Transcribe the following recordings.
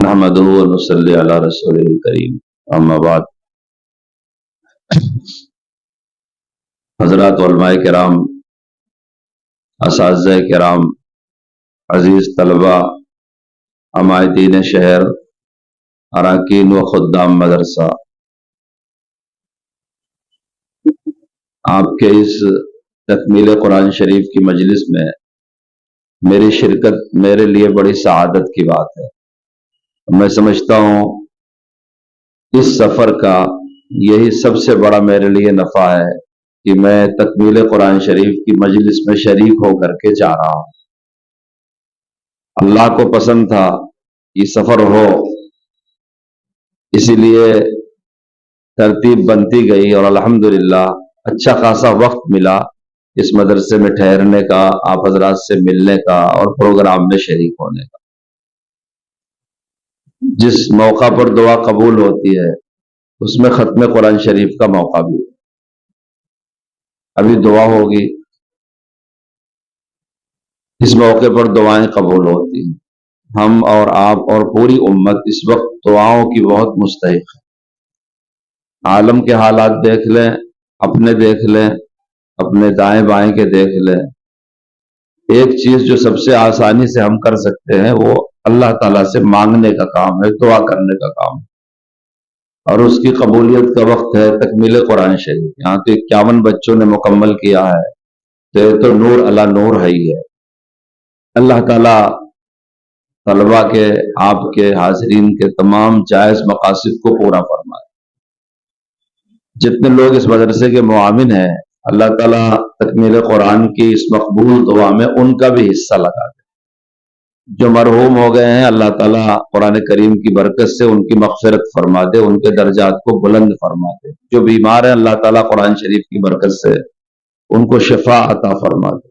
نحمدہ و نصلی علی رسول الکریم اما بعد۔ حضرات علماء کرام، اساتذہ کرام، عزیز طلبہ، عمائدین شہر، اراکین و خدام مدرسہ، آپ کے اس تکمیل قرآن شریف کی مجلس میں میری شرکت میرے لیے بڑی سعادت کی بات ہے۔ میں سمجھتا ہوں اس سفر کا یہی سب سے بڑا میرے لیے نفع ہے کہ میں تکمیل قرآن شریف کی مجلس میں شریک ہو کر کے جا رہا ہوں۔ اللہ کو پسند تھا یہ سفر ہو، اسی لیے ترتیب بنتی گئی اور الحمدللہ اچھا خاصا وقت ملا اس مدرسے میں ٹھہرنے کا، آپ حضرات سے ملنے کا اور پروگرام میں شریک ہونے کا۔ جس موقع پر دعا قبول ہوتی ہے اس میں ختم قرآن شریف کا موقع بھی ہے۔ ابھی دعا ہوگی، اس موقع پر دعائیں قبول ہوتی ہیں۔ ہم اور آپ اور پوری امت اس وقت دعاؤں کی بہت مستحق ہے۔ عالم کے حالات دیکھ لیں، اپنے دیکھ لیں، اپنے دائیں بائیں کے دیکھ لیں۔ ایک چیز جو سب سے آسانی سے ہم کر سکتے ہیں وہ اللہ تعالیٰ سے مانگنے کا کام ہے، دعا کرنے کا کام ہے، اور اس کی قبولیت کا وقت ہے تکمیل قرآن شریف۔ یہاں تو 51 بچوں نے مکمل کیا ہے، تو یہ تو نور علی نور ہے ہی ہے۔ اللہ تعالیٰ طلبہ کے، آپ کے، حاضرین کے تمام جائز مقاصد کو پورا فرمائے۔ جتنے لوگ اس مدرسے کے معاون ہیں، اللہ تعالیٰ تکمیل قرآن کی اس مقبول دعا میں ان کا بھی حصہ لگا دے۔ جو مرحوم ہو گئے ہیں اللہ تعالیٰ قرآن کریم کی برکت سے ان کی مغفرت فرما دے، ان کے درجات کو بلند فرما دے۔ جو بیمار ہیں اللہ تعالیٰ قرآن شریف کی برکت سے ان کو شفا عطا فرما دے،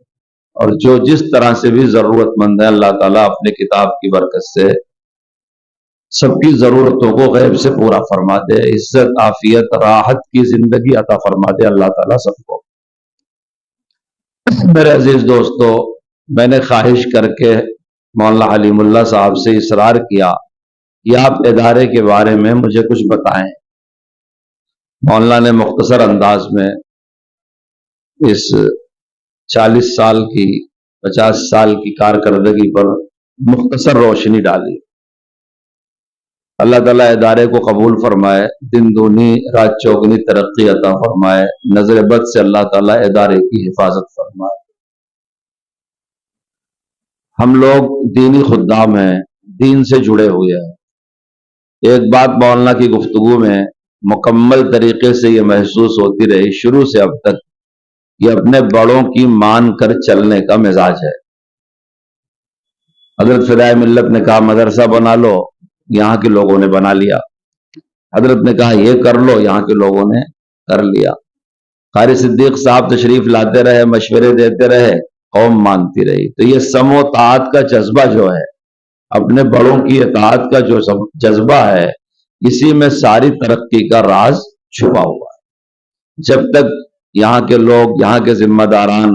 اور جو جس طرح سے بھی ضرورت مند ہے اللہ تعالیٰ اپنے کتاب کی برکت سے سب کی ضرورتوں کو غیب سے پورا فرما دے۔ عزت، عافیت، راحت کی زندگی عطا فرما دے اللہ تعالیٰ سب کو۔ میرے عزیز دوستو، میں نے خواہش کر کے مولانا حلیم اللہ صاحب سے اصرار کیا کہ آپ ادارے کے بارے میں مجھے کچھ بتائیں۔ مولانا نے مختصر انداز میں اس 40 سال کی 50 سال کی کارکردگی پر مختصر روشنی ڈالی۔ اللہ تعالیٰ ادارے کو قبول فرمائے، دن دونی رات چوگنی ترقی عطا فرمائے، نظر بد سے اللہ تعالیٰ ادارے کی حفاظت فرمائے۔ ہم لوگ دینی خدام ہیں، دین سے جڑے ہوئے ہیں۔ ایک بات مولانا کی گفتگو میں مکمل طریقے سے یہ محسوس ہوتی رہی شروع سے اب تک، یہ اپنے بڑوں کی مان کر چلنے کا مزاج ہے۔ حضرت فدائے ملت نے کہا مدرسہ بنا لو، یہاں کے لوگوں نے بنا لیا۔ حضرت نے کہا یہ کر لو، یہاں کے لوگوں نے کر لیا۔ قاری صدیق صاحب تشریف لاتے رہے، مشورے دیتے رہے، قوم مانتی رہی۔ تو یہ سم و طاعت کا جذبہ جو ہے، اپنے بڑوں کی اطاعت کا جو جذبہ ہے، اسی میں ساری ترقی کا راز چھپا ہوا ہے۔ جب تک یہاں کے لوگ، یہاں کے ذمہ داران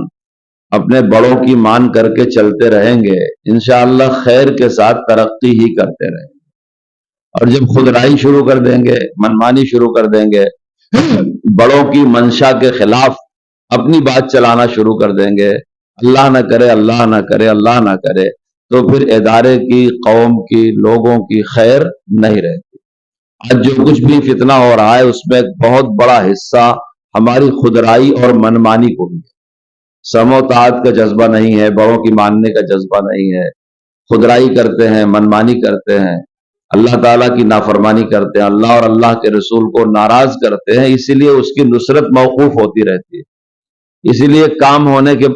اپنے بڑوں کی مان کر کے چلتے رہیں گے، انشاءاللہ خیر کے ساتھ ترقی ہی کرتے رہیں گے۔ اور جب خودرائی شروع کر دیں گے، منمانی شروع کر دیں گے، بڑوں کی منشا کے خلاف اپنی بات چلانا شروع کر دیں گے، اللہ نہ کرے، اللہ نہ کرے، اللہ نہ کرے، تو پھر ادارے کی، قوم کی، لوگوں کی خیر نہیں رہتی۔ آج جو کچھ بھی فتنہ ہو رہا ہے اس میں ایک بہت بڑا حصہ ہماری خودرائی اور منمانی کو بھی ہے۔ سم و طاعت کا جذبہ نہیں ہے، بڑوں کی ماننے کا جذبہ نہیں ہے، خودرائی کرتے ہیں، منمانی کرتے ہیں، اللہ تعالیٰ کی نافرمانی کرتے ہیں، اللہ اور اللہ کے رسول کو ناراض کرتے ہیں، اسی لیے اس کی نصرت موقوف ہوتی رہتی ہے، اسی لیے کام ہونے کے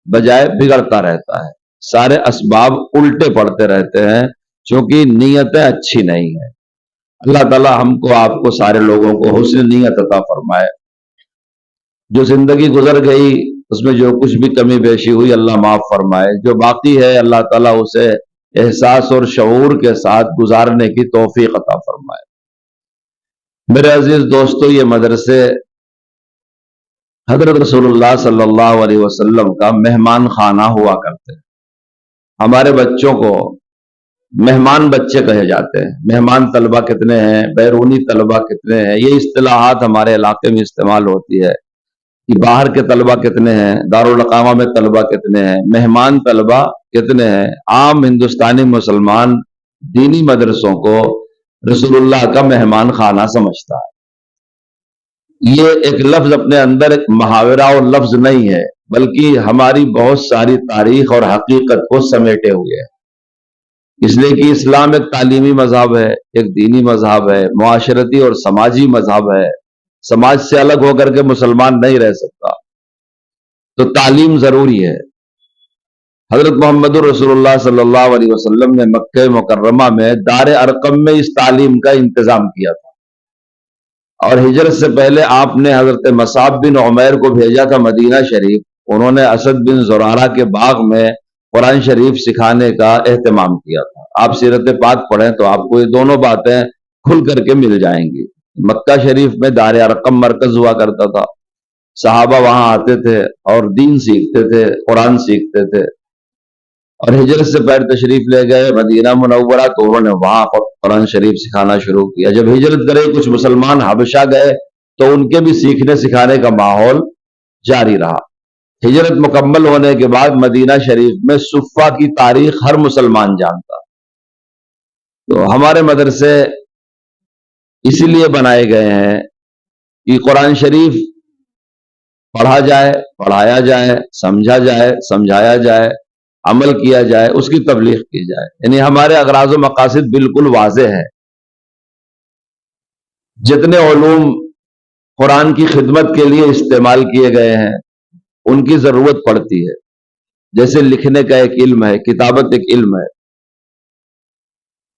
بجائے بگڑتا رہتا ہے، سارے اسباب الٹے پڑتے رہتے ہیں، چونکہ نیتیں اچھی نہیں ہیں۔ اللہ تعالیٰ ہم کو، آپ کو، سارے لوگوں کو حسن نیت عطا فرمائے۔ جو زندگی گزر گئی اس میں جو کچھ بھی کمی بیشی ہوئی اللہ معاف فرمائے، جو باقی ہے اللہ تعالیٰ اسے احساس اور شعور کے ساتھ گزارنے کی توفیق عطا فرمائے۔ میرے عزیز دوستو، یہ مدرسے حضرت رسول اللہ صلی اللہ علیہ وسلم کا مہمان خانہ ہوا کرتے ہیں۔ ہمارے بچوں کو مہمان بچے کہے جاتے ہیں. مہمان طلبہ کتنے ہیں، بیرونی طلبہ کتنے ہیں، یہ اصطلاحات ہمارے علاقے میں استعمال ہوتی ہے کہ باہر کے طلبہ کتنے ہیں، دارالقامہ میں طلبہ کتنے ہیں، مہمان طلبہ کتنے ہیں. عام ہندوستانی مسلمان دینی مدرسوں کو رسول اللہ کا مہمان خانہ سمجھتا ہے. یہ ایک لفظ اپنے اندر ایک محاورہ اور لفظ نہیں ہے، بلکہ ہماری بہت ساری تاریخ اور حقیقت کو سمیٹے ہوئے ہے. اس لیے کہ اسلام ایک تعلیمی مذہب ہے، ایک دینی مذہب ہے، معاشرتی اور سماجی مذہب ہے. سماج سے الگ ہو کر کے مسلمان نہیں رہ سکتا، تو تعلیم ضروری ہے. حضرت محمد رسول اللہ صلی اللہ علیہ وسلم نے مکہ مکرمہ میں دار ارقم میں اس تعلیم کا انتظام کیا تھا، اور ہجرت سے پہلے آپ نے حضرت مصعب بن عمیر کو بھیجا تھا مدینہ شریف. انہوں نے اسد بن زرارہ کے باغ میں قرآن شریف سکھانے کا اہتمام کیا تھا. آپ سیرت پاک پڑھیں تو آپ کو یہ دونوں باتیں کھل کر کے مل جائیں گی. مکہ شریف میں دار ارقم مرکز ہوا کرتا تھا، صحابہ وہاں آتے تھے اور دین سیکھتے تھے، قرآن سیکھتے تھے. اور ہجرت سے پہلے تشریف لے گئے مدینہ منورہ تو انہوں نے وہاں قرآن شریف سکھانا شروع کیا. جب ہجرت کرے کچھ مسلمان حبشہ گئے تو ان کے بھی سیکھنے سکھانے کا ماحول جاری رہا. ہجرت مکمل ہونے کے بعد مدینہ شریف میں صفہ کی تاریخ ہر مسلمان جانتا. تو ہمارے مدرسے اسی لیے بنائے گئے ہیں کہ قرآن شریف پڑھا جائے، پڑھایا جائے، سمجھا جائے، سمجھایا جائے، عمل کیا جائے، اس کی تبلیغ کی جائے. یعنی ہمارے اغراض و مقاصد بالکل واضح ہیں. جتنے علوم قرآن کی خدمت کے لیے استعمال کیے گئے ہیں ان کی ضرورت پڑتی ہے. جیسے لکھنے کا ایک علم ہے، کتابت ایک علم ہے،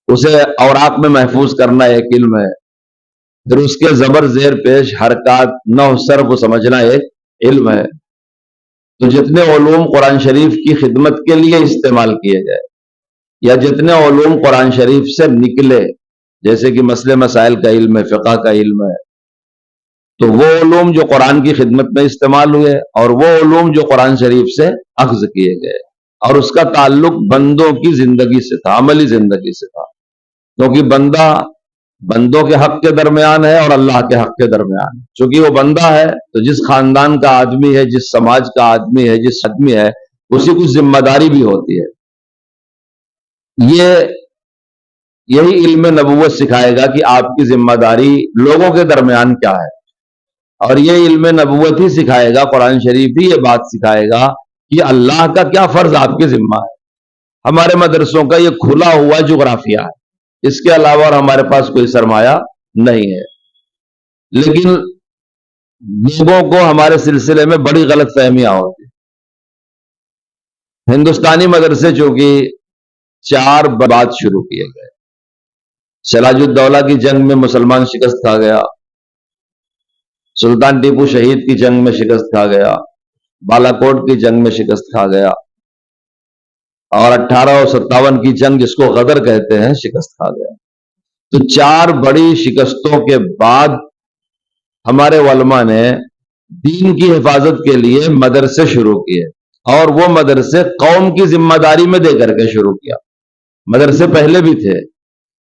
اسے اوراق میں محفوظ کرنا ایک علم ہے، پھر اس کے زبر زیر پیش حرکات نحو صرف کو سمجھنا ایک علم ہے. تو جتنے علوم قرآن شریف کی خدمت کے لیے استعمال کیے گئے یا جتنے علوم قرآن شریف سے نکلے، جیسے کہ مسئلے مسائل کا علم ہے، فقہ کا علم ہے، تو وہ علوم جو قرآن کی خدمت میں استعمال ہوئے اور وہ علوم جو قرآن شریف سے اخذ کیے گئے، اور اس کا تعلق بندوں کی زندگی سے تھا، عملی زندگی سے تھا. کیونکہ بندہ بندوں کے حق کے درمیان ہے اور اللہ کے حق کے درمیان ہے. چونکہ وہ بندہ ہے تو جس خاندان کا آدمی ہے، جس سماج کا آدمی ہے، جس آدمی ہے، اسی کو ذمہ داری بھی ہوتی ہے. یہی علم نبوت سکھائے گا کہ آپ کی ذمہ داری لوگوں کے درمیان کیا ہے، اور یہ علم نبوت ہی سکھائے گا، قرآن شریف ہی یہ بات سکھائے گا کہ اللہ کا کیا فرض آپ کے ذمہ ہے. ہمارے مدرسوں کا یہ کھلا ہوا جغرافیہ ہے، اس کے علاوہ اور ہمارے پاس کوئی سرمایہ نہیں ہے. لیکن لوگوں کو ہمارے سلسلے میں بڑی غلط فہمیاں ہوتی. ہندوستانی مدرسے چونکہ 4 بعد شروع کیے گئے. سراج الدولہ کی جنگ میں مسلمان شکست کھا گیا، سلطان ٹیپو شہید کی جنگ میں شکست کھا گیا، بالا کوٹ کی جنگ میں شکست کھا گیا، اور 1857 کی جنگ جس کو غدر کہتے ہیں شکست کھا گیا. تو 4 بڑی شکستوں کے بعد ہمارے علماء نے دین کی حفاظت کے لیے مدرسے شروع کیے، اور وہ مدرسے قوم کی ذمہ داری میں دے کر کے شروع کیا. مدرسے پہلے بھی تھے،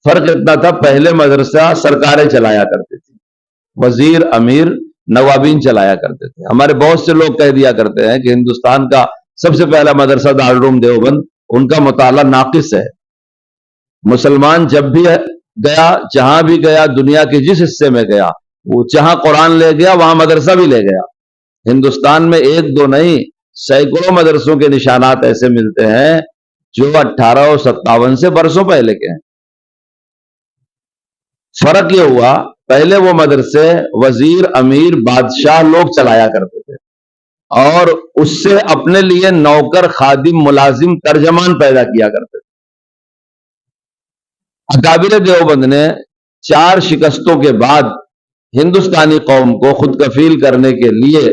فرق اتنا تھا پہلے مدرسہ سرکاریں چلایا کرتی تھی، وزیر امیر نوابین چلایا کرتے تھے. ہمارے بہت سے لوگ کہہ دیا کرتے ہیں کہ ہندوستان کا سب سے پہلا مدرسہ دارالعلوم دیوبند، ان کا مطالعہ ناقص ہے. مسلمان جب بھی گیا، جہاں بھی گیا، دنیا کے جس حصے میں گیا، وہ جہاں قرآن لے گیا وہاں مدرسہ بھی لے گیا. ہندوستان میں 1-2 نہیں، سینکڑوں مدرسوں کے نشانات ایسے ملتے ہیں جو 1857 سے برسوں پہلے کے ہیں. فرق یہ ہوا پہلے وہ مدرسے وزیر امیر بادشاہ لوگ چلایا کرتے تھے، اور اس سے اپنے لیے نوکر خادم ملازم ترجمان پیدا کیا کرتے تھے. اکابر دیوبند نے 4 شکستوں کے بعد ہندوستانی قوم کو خود کفیل کرنے کے لیے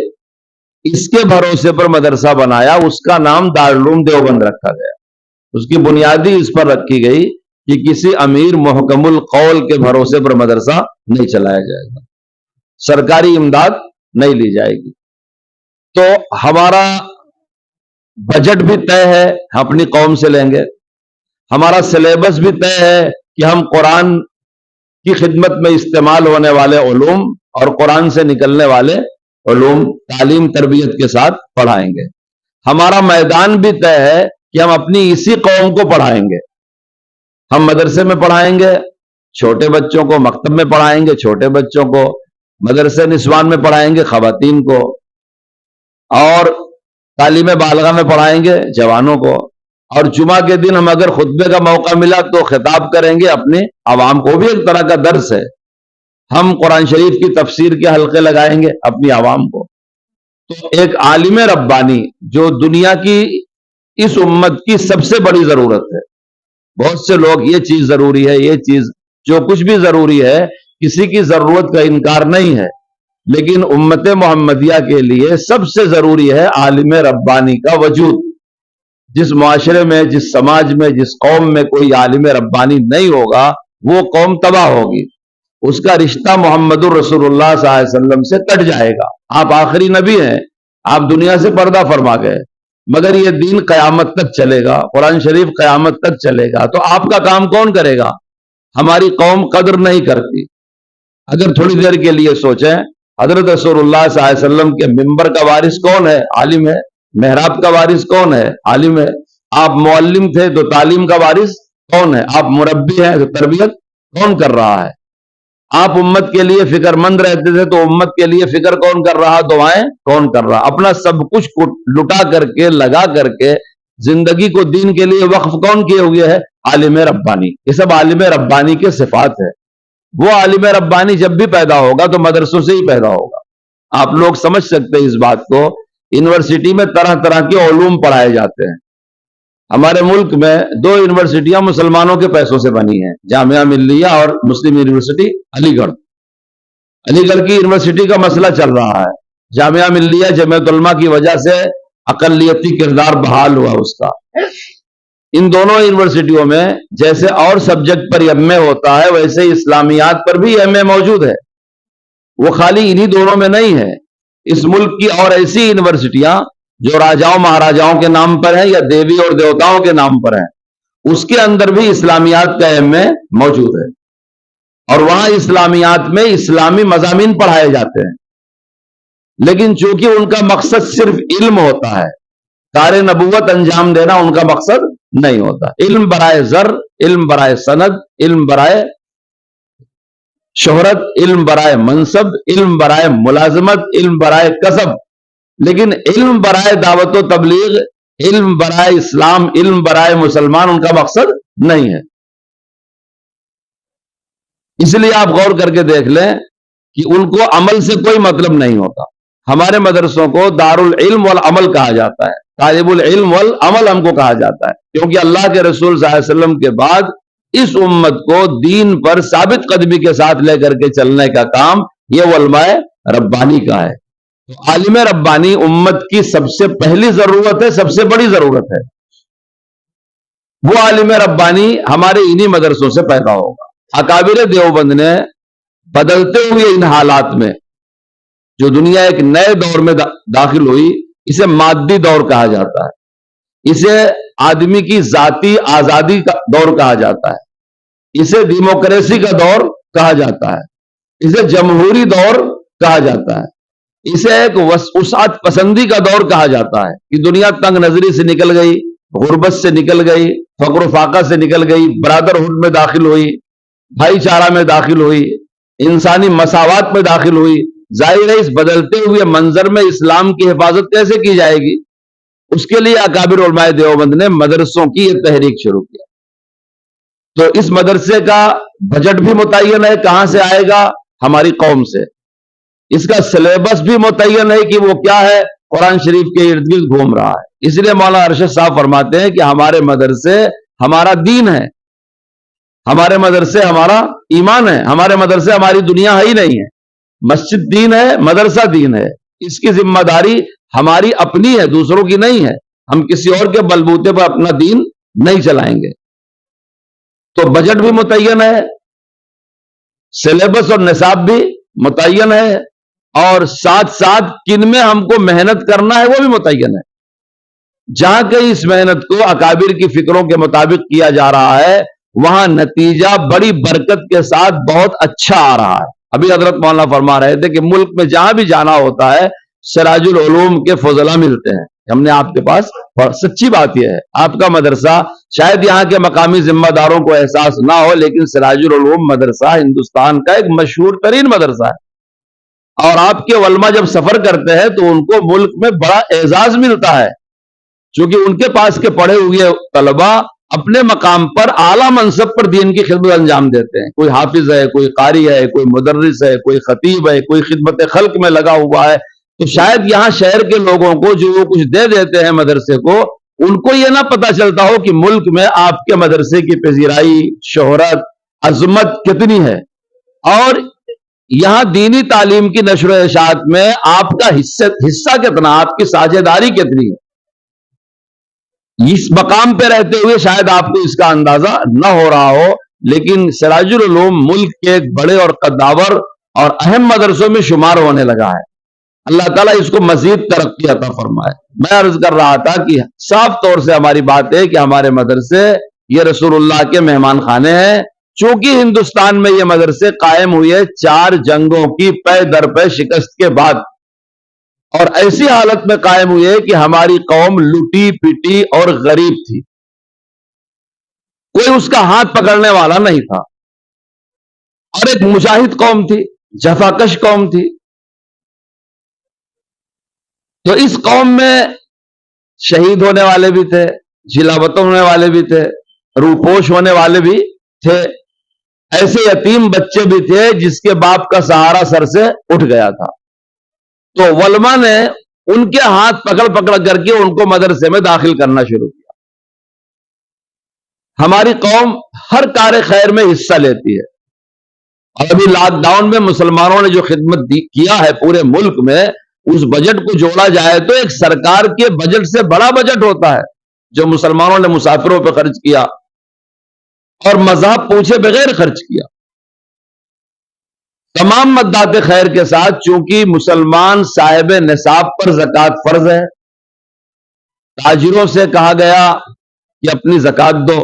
اس کے بھروسے پر مدرسہ بنایا، اس کا نام دارالعلوم دیوبند رکھا گیا. اس کی بنیادی اس پر رکھی گئی کہ کسی امیر محکم القول کے بھروسے پر مدرسہ نہیں چلایا جائے گا، سرکاری امداد نہیں لی جائے گی. تو ہمارا بجٹ بھی طے ہے، اپنی قوم سے لیں گے، ہمارا سلیبس بھی طے ہے کہ ہم قرآن کی خدمت میں استعمال ہونے والے علوم اور قرآن سے نکلنے والے علوم تعلیم تربیت کے ساتھ پڑھائیں گے. ہمارا میدان بھی طے ہے کہ ہم اپنی اسی قوم کو پڑھائیں گے. ہم مدرسے میں پڑھائیں گے چھوٹے بچوں کو، مکتب میں پڑھائیں گے چھوٹے بچوں کو، مدرسے نسوان میں پڑھائیں گے خواتین کو، اور تعلیم بالغہ میں پڑھائیں گے جوانوں کو. اور جمعہ کے دن ہم اگر خطبے کا موقع ملا تو خطاب کریں گے اپنے عوام کو، بھی ایک طرح کا درس ہے. ہم قرآن شریف کی تفسیر کے حلقے لگائیں گے اپنی عوام کو. تو ایک عالم ربانی جو دنیا کی اس امت کی سب سے بڑی ضرورت ہے. بہت سے لوگ یہ چیز ضروری ہے، یہ چیز، جو کچھ بھی ضروری ہے کسی کی ضرورت کا انکار نہیں ہے، لیکن امت محمدیہ کے لیے سب سے ضروری ہے عالم ربانی کا وجود. جس معاشرے میں، جس سماج میں، جس قوم میں کوئی عالم ربانی نہیں ہوگا وہ قوم تباہ ہوگی. اس کا رشتہ محمد الرسول اللہ صلی اللہ علیہ وسلم سے کٹ جائے گا. آپ آخری نبی ہیں، آپ دنیا سے پردہ فرما گئے، مگر یہ دین قیامت تک چلے گا، قرآن شریف قیامت تک چلے گا. تو آپ کا کام کون کرے گا؟ ہماری قوم قدر نہیں کرتی. اگر تھوڑی دیر کے لیے سوچیں، حضرت رسول اللہ صلی اللہ علیہ وسلم کے منبر کا وارث کون ہے؟ عالم ہے. محراب کا وارث کون ہے؟ عالم ہے. آپ معلم تھے تو تعلیم کا وارث کون ہے؟ آپ مربی ہیں تو تربیت کون کر رہا ہے؟ آپ امت کے لیے فکر مند رہتے تھے تو امت کے لیے فکر کون کر رہا؟ دعائیں کون کر رہا؟ اپنا سب کچھ لٹا کر کے، لگا کر کے زندگی کو دین کے لیے وقف کون کیے ہوئے ہے؟ عالم ربانی. یہ سب عالم ربانی کے صفات ہے. وہ عالم ربانی جب بھی پیدا ہوگا تو مدرسوں سے ہی پیدا ہوگا. آپ لوگ سمجھ سکتے ہیں اس بات کو. یونیورسٹی میں طرح طرح کے علوم پڑھائے جاتے ہیں. ہمارے ملک میں 2 یونیورسٹیاں مسلمانوں کے پیسوں سے بنی ہیں، جامعہ ملیہ اور مسلم یونیورسٹی علی گڑھ. علی گڑھ کی یونیورسٹی کا مسئلہ چل رہا ہے. جامعہ ملیہ جمعیت علماء کی وجہ سے اقلیتی کردار بحال ہوا اس کا. ان دونوں یونیورسٹیوں میں جیسے اور سبجیکٹ پر ایم اے ہوتا ہے ویسے اسلامیات پر بھی ایم اے موجود ہے. وہ خالی انہی دونوں میں نہیں ہے. اس ملک کی اور ایسی یونیورسٹیاں جو راجاؤں مہاراجاؤں کے نام پر ہیں یا دیوی اور دیوتاؤں کے نام پر ہیں، اس کے اندر بھی اسلامیات کا ایم اے موجود ہے. اور وہاں اسلامیات میں اسلامی مضامین پڑھائے جاتے ہیں. لیکن چونکہ ان کا مقصد صرف علم ہوتا ہے، کار نبوت انجام دینا ان کا مقصد نہیں ہوتا. علم برائے زر، علم برائے سند، علم برائے شہرت، علم برائے منصب، علم برائے ملازمت، علم برائے کسب. لیکن علم برائے دعوت و تبلیغ، علم برائے اسلام، علم برائے مسلمان ان کا مقصد نہیں ہے. اس لیے آپ غور کر کے دیکھ لیں کہ ان کو عمل سے کوئی مطلب نہیں ہوتا. ہمارے مدرسوں کو دار العلم والعمل کہا جاتا ہے، طالب العلم والعمل ہم کو کہا جاتا ہے، کیونکہ اللہ کے رسول صلی اللہ علیہ وسلم کے بعد اس امت کو دین پر ثابت قدمی کے ساتھ لے کر کے چلنے کا کام یہ علماء ربانی کا ہے. تو عالم ربانی امت کی سب سے پہلی ضرورت ہے، سب سے بڑی ضرورت ہے. وہ عالم ربانی ہمارے انہی مدرسوں سے پیدا ہوگا. اکابر دیوبند نے بدلتے ہوئے ان حالات میں جو دنیا ایک نئے دور میں داخل ہوئی، اسے مادی دور کہا جاتا ہے، اسے آدمی کی ذاتی آزادی کا دور کہا جاتا ہے، اسے ڈیموکریسی کا دور کہا جاتا ہے، اسے جمہوری دور کہا جاتا ہے، اسے ایک وسعت پسندی کا دور کہا جاتا ہے کہ دنیا تنگ نظری سے نکل گئی، غربت سے نکل گئی، فقر و فاقہ سے نکل گئی، برادرہڈ میں داخل ہوئی، بھائی چارہ میں داخل ہوئی، انسانی مساوات میں داخل ہوئی. ظاہر ہے اس بدلتے ہوئے منظر میں اسلام کی حفاظت کیسے کی جائے گی؟ اس کے لیے اکابر علماء دیوبند نے مدرسوں کی یہ تحریک شروع کیا. تو اس مدرسے کا بجٹ بھی متعین ہے، کہاں سے آئے گا؟ ہماری قوم سے. اس کا سلیبس بھی متعین ہے کہ وہ کیا ہے، قرآن شریف کے ارد گرد گھوم رہا ہے. اس لیے مولانا ارشد صاحب فرماتے ہیں کہ ہمارے مدرسے ہمارا دین ہے، ہمارے مدرسے ہمارا ایمان ہے، ہمارے مدرسے ہماری دنیا ہے ہی نہیں ہے. مسجد دین ہے، مدرسہ دین ہے. اس کی ذمہ داری ہماری اپنی ہے، دوسروں کی نہیں ہے. ہم کسی اور کے بلبوتے پر اپنا دین نہیں چلائیں گے. تو بجٹ بھی متعین ہے، سلیبس اور نصاب بھی متعین ہے، اور ساتھ ساتھ کن میں ہم کو محنت کرنا ہے وہ بھی متعین ہے. جہاں کہیں اس محنت کو اکابر کی فکروں کے مطابق کیا جا رہا ہے وہاں نتیجہ بڑی برکت کے ساتھ بہت اچھا آ رہا ہے. ابھی حضرت مولانا فرما رہے تھے کہ ملک میں جہاں بھی جانا ہوتا ہے سراج العلوم کے فضلا ملتے ہیں. ہم نے آپ کے پاس، سچی بات یہ ہے، آپ کا مدرسہ شاید یہاں کے مقامی ذمہ داروں کو احساس نہ ہو لیکن سراج العلوم مدرسہ ہندوستان کا ایک مشہور ترین مدرسہ ہے. اور آپ کے علماء جب سفر کرتے ہیں تو ان کو ملک میں بڑا اعزاز ملتا ہے، چونکہ ان کے پاس کے پڑھے ہوئے طلباء اپنے مقام پر اعلیٰ منصب پر دین کی خدمت انجام دیتے ہیں. کوئی حافظ ہے، کوئی قاری ہے، کوئی مدرس ہے، کوئی خطیب ہے، کوئی خدمت خلق میں لگا ہوا ہے. تو شاید یہاں شہر کے لوگوں کو جو وہ کچھ دے دیتے ہیں مدرسے کو، ان کو یہ نہ پتا چلتا ہو کہ ملک میں آپ کے مدرسے کی پذیرائی، شہرت، عظمت کتنی ہے، اور یہاں دینی تعلیم کی نشر و اشاعت میں آپ کا حصہ کتنا، آپ کی ساجھیداری کتنی ہے. اس مقام پہ رہتے ہوئے شاید آپ کو اس کا اندازہ نہ ہو رہا ہو، لیکن سراج العلوم ملک کے ایک بڑے اور قداور اور اہم مدرسوں میں شمار ہونے لگا ہے. اللہ تعالیٰ اس کو مزید ترقی عطا فرمائے. میں عرض کر رہا تھا کہ صاف طور سے ہماری بات ہے کہ ہمارے مدرسے یہ رسول اللہ کے مہمان خانے ہیں. چونکہ ہندوستان میں یہ مدرسے قائم ہوئے 4 جنگوں کی پے در پے شکست کے بعد، اور ایسی حالت میں قائم ہوئے کہ ہماری قوم لٹی پٹی اور غریب تھی، کوئی اس کا ہاتھ پکڑنے والا نہیں تھا، اور ایک مجاہد قوم تھی، جفاکش قوم تھی. تو اس قوم میں شہید ہونے والے بھی تھے، جلاوطن ہونے والے بھی تھے، روپوش ہونے والے بھی تھے، ایسے یتیم بچے بھی تھے جس کے باپ کا سہارا سر سے اٹھ گیا تھا. تو علماء نے ان کے ہاتھ پکڑ پکڑ کر کے ان کو مدرسے میں داخل کرنا شروع کیا. ہماری قوم ہر کار خیر میں حصہ لیتی ہے، اور ابھی لاک ڈاؤن میں مسلمانوں نے جو خدمت کیا ہے پورے ملک میں، اس بجٹ کو جوڑا جائے تو ایک سرکار کے بجٹ سے بڑا بجٹ ہوتا ہے جو مسلمانوں نے مسافروں پہ خرچ کیا اور مذہب پوچھے بغیر خرچ کیا. تمام مدات خیر کے ساتھ چونکہ مسلمان صاحب نصاب پر زکوٰۃ فرض ہے، تاجروں سے کہا گیا کہ اپنی زکوٰۃ دو،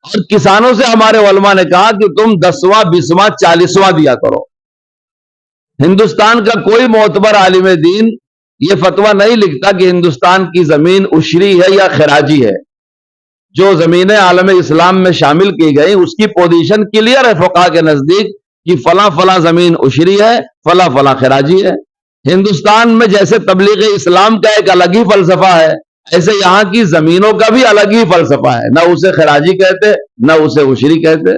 اور کسانوں سے ہمارے علماء نے کہا کہ تم 10واں 20واں 40واں دیا کرو. ہندوستان کا کوئی معتبر عالم دین یہ فتویٰ نہیں لکھتا کہ ہندوستان کی زمین عشری ہے یا خراجی ہے. جو زمینیں عالم اسلام میں شامل کی گئی اس کی پوزیشن کلیئر ہے فقہا کے نزدیک کہ فلاں فلاں زمین عشری ہے، فلاں فلاں خراجی ہے. ہندوستان میں جیسے تبلیغ اسلام کا ایک الگ ہی فلسفہ ہے، ایسے یہاں کی زمینوں کا بھی الگ ہی فلسفہ ہے، نہ اسے خراجی کہتے نہ اسے عشری کہتے.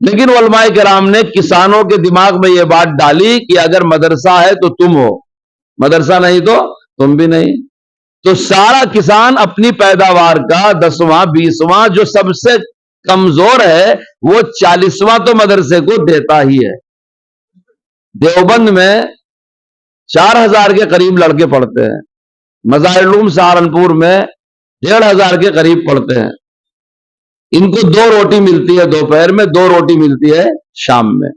لیکن علماء کرام نے کسانوں کے دماغ میں یہ بات ڈالی کہ اگر مدرسہ ہے تو تم ہو، مدرسہ نہیں تو تم بھی نہیں. تو سارا کسان اپنی پیداوار کا 10واں 20واں جو سب سے کمزور ہے وہ 40واں تو مدرسے کو دیتا ہی ہے. دیوبند میں 4000 کے قریب لڑکے پڑھتے ہیں، مظاہر العلوم سہارنپور میں 1500 کے قریب پڑھتے ہیں. ان کو 2 روٹی ملتی ہے دوپہر میں، 2 روٹی ملتی ہے شام میں.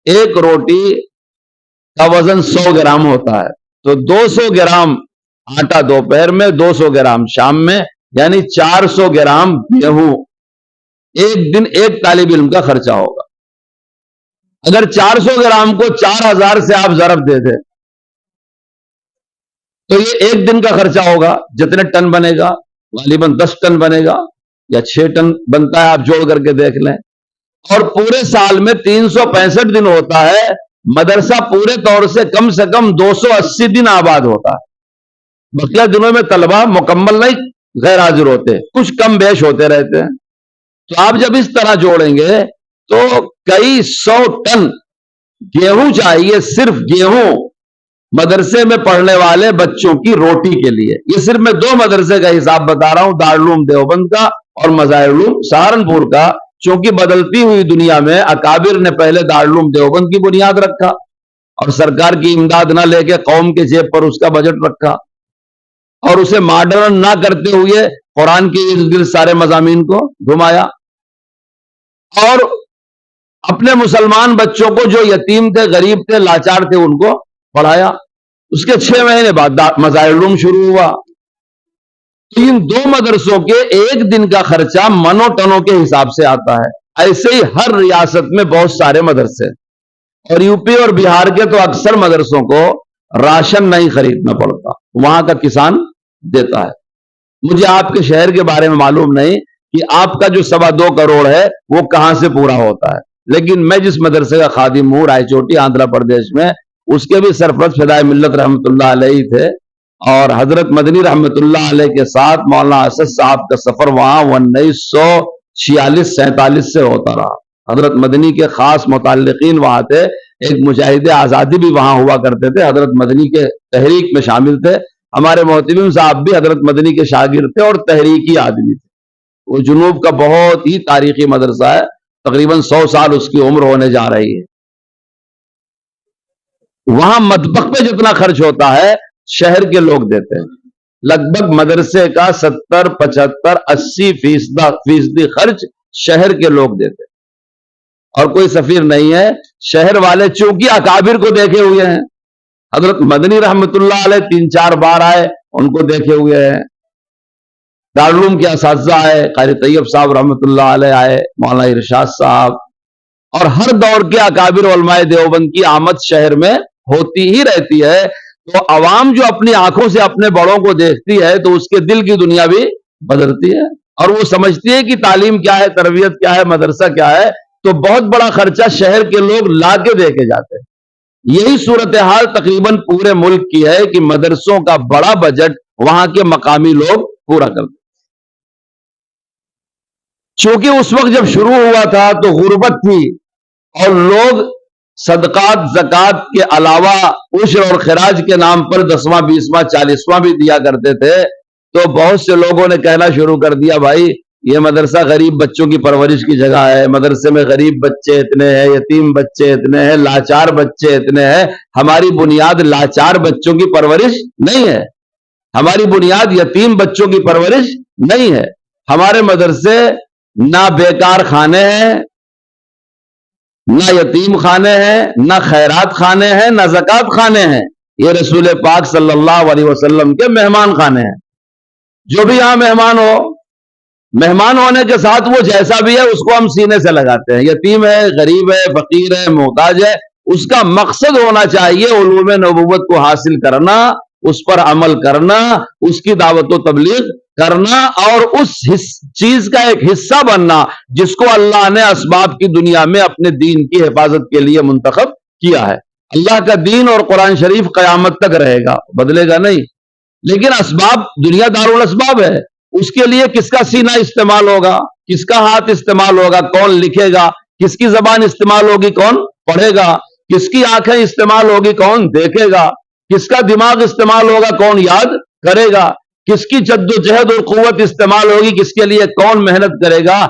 ایک روٹی کا وزن 100 گرام ہوتا ہے، تو 200 گرام آٹا دوپہر میں، 200 گرام شام میں، یعنی 400 گرام گیہوں ایک دن ایک طالب علم کا خرچہ ہوگا. اگر 400 گرام کو 4000 سے آپ ضرب دے دیں تو یہ ایک دن کا خرچہ ہوگا. جتنے ٹن بنے گا غالباً 10 ٹن بنے گا یا 6 ٹن بنتا ہے، آپ جوڑ کر کے دیکھ لیں. اور پورے سال میں 365 دن ہوتا ہے، مدرسہ پورے طور سے کم 280 دن آباد ہوتا ہے. بقیہ دنوں میں طلبہ مکمل نہیں غیر حاضر ہوتے، کچھ کم بیش ہوتے رہتے ہیں. تو آپ جب اس طرح جوڑیں گے تو کئی 100 ٹن گیہوں چاہیے، صرف گیہوں مدرسے میں پڑھنے والے بچوں کی روٹی کے لیے. یہ صرف میں 2 مدرسے کا حساب بتا رہا ہوں، دارالعلوم دیوبند کا اور مظاہر العلوم سہارنپور کا. چونکہ بدلتی ہوئی دنیا میں اکابر نے پہلے دارالعلوم دیوبند کی بنیاد رکھا اور سرکار کی امداد نہ لے کے قوم کے جیب پر اس کا بجٹ رکھا، اور اسے ماڈرن نہ کرتے ہوئے قرآن کے ارد گرد سارے مضامین کو گھمایا، اور اپنے مسلمان بچوں کو جو یتیم تھے، غریب تھے، لاچار تھے، ان کو پڑھایا. اس کے 6 مہینے بعد مظاہر العلوم شروع ہوا. تو ان دو مدرسوں کے ایک دن کا خرچہ منو ٹنوں کے حساب سے آتا ہے. ایسے ہی ہر ریاست میں بہت سارے مدرسے, اور یو پی اور بہار کے تو اکثر مدرسوں کو راشن نہیں خریدنا پڑتا, وہاں کا کسان دیتا ہے. مجھے آپ کے شہر کے بارے میں معلوم نہیں کہ آپ کا جو 2.25 کروڑ ہے وہ کہاں سے پورا ہوتا ہے, لیکن میں جس مدرسے کا خادم ہوں رائے چوٹی آندھرا پردیش میں, اس کے بھی سرپرست فدائے ملت رحمت اللہ علیہ تھے, اور حضرت مدنی رحمت اللہ علیہ کے ساتھ مولانا اسد صاحب کا سفر وہاں 1946-47 سے ہوتا رہا. حضرت مدنی کے خاص متعلقین وہاں تھے, ایک مجاہد آزادی بھی وہاں ہوا کرتے تھے, حضرت مدنی کے تحریک میں شامل تھے. ہمارے محتمم صاحب بھی حضرت مدنی کے شاگرد تھے اور تحریکی آدمی تھے. وہ جنوب کا بہت ہی تاریخی مدرسہ ہے, تقریباً 100 سال اس کی عمر ہونے جا رہی ہے. وہاں مطبخ پہ جتنا خرچ ہوتا ہے شہر کے لوگ دیتے ہیں. لگ بھگ مدرسے کا 70-75-80% خرچ شہر کے لوگ دیتے ہیں, اور کوئی سفیر نہیں ہے. شہر والے چونکہ اکابر کو دیکھے ہوئے ہیں, حضرت مدنی رحمت اللہ علیہ 3-4 بار آئے, ان کو دیکھے ہوئے ہیں. دارالعلوم کے اساتذہ آئے, قاری طیب صاحب رحمت اللہ علیہ آئے, مولانا ارشاد صاحب, اور ہر دور کے اکابر علماء دیوبند کی آمد شہر میں ہوتی ہی رہتی ہے. تو عوام جو اپنی آنکھوں سے اپنے بڑوں کو دیکھتی ہے تو اس کے دل کی دنیا بھی بدلتی ہے, اور وہ سمجھتی ہے کہ تعلیم کیا ہے, تربیت کیا ہے, مدرسہ کیا ہے. تو بہت بڑا خرچہ شہر کے لوگ لا کے دے کے جاتے ہیں. یہی صورتحال تقریباً پورے ملک کی ہے کہ مدرسوں کا بڑا بجٹ وہاں کے مقامی لوگ پورا کرتے ہیں. چونکہ اس وقت جب شروع ہوا تھا تو غربت تھی, اور لوگ صدقات زکات کے علاوہ عشر اور خراج کے نام پر 10واں 20واں 40واں بھی دیا کرتے تھے. تو بہت سے لوگوں نے کہنا شروع کر دیا, بھائی یہ مدرسہ غریب بچوں کی پرورش کی جگہ ہے, مدرسے میں غریب بچے اتنے ہیں, یتیم بچے اتنے ہیں, لاچار بچے اتنے ہیں. ہماری بنیاد لاچار بچوں کی پرورش نہیں ہے, ہماری بنیاد یتیم بچوں کی پرورش نہیں ہے. ہمارے مدرسے نہ بیکار خانے ہیں, نہ یتیم خانے ہیں, نہ خیرات خانے ہیں, نہ زکات خانے ہیں. یہ رسول پاک صلی اللہ علیہ وسلم کے مہمان خانے ہیں. جو بھی یہاں مہمان ہو, مہمان ہونے کے ساتھ وہ جیسا بھی ہے اس کو ہم سینے سے لگاتے ہیں. یتیم ہے, غریب ہے, فقیر ہے, محتاج ہے, اس کا مقصد ہونا چاہیے علوم نبوت کو حاصل کرنا, اس پر عمل کرنا, اس کی دعوت و تبلیغ کرنا, اور اس چیز کا ایک حصہ بننا جس کو اللہ نے اسباب کی دنیا میں اپنے دین کی حفاظت کے لیے منتخب کیا ہے. اللہ کا دین اور قرآن شریف قیامت تک رہے گا, بدلے گا نہیں. لیکن اسباب, دنیا دارالاسباب ہے, اس کے لیے کس کا سینہ استعمال ہوگا, کس کا ہاتھ استعمال ہوگا, کون لکھے گا, کس کی زبان استعمال ہوگی, کون پڑھے گا, کس کی آنکھیں استعمال ہوگی, کون دیکھے گا, کس کا دماغ استعمال ہوگا, کون یاد کرے گا, کس کی جد و جہد اور قوت استعمال ہوگی, کس کے لیے کون محنت کرے گا.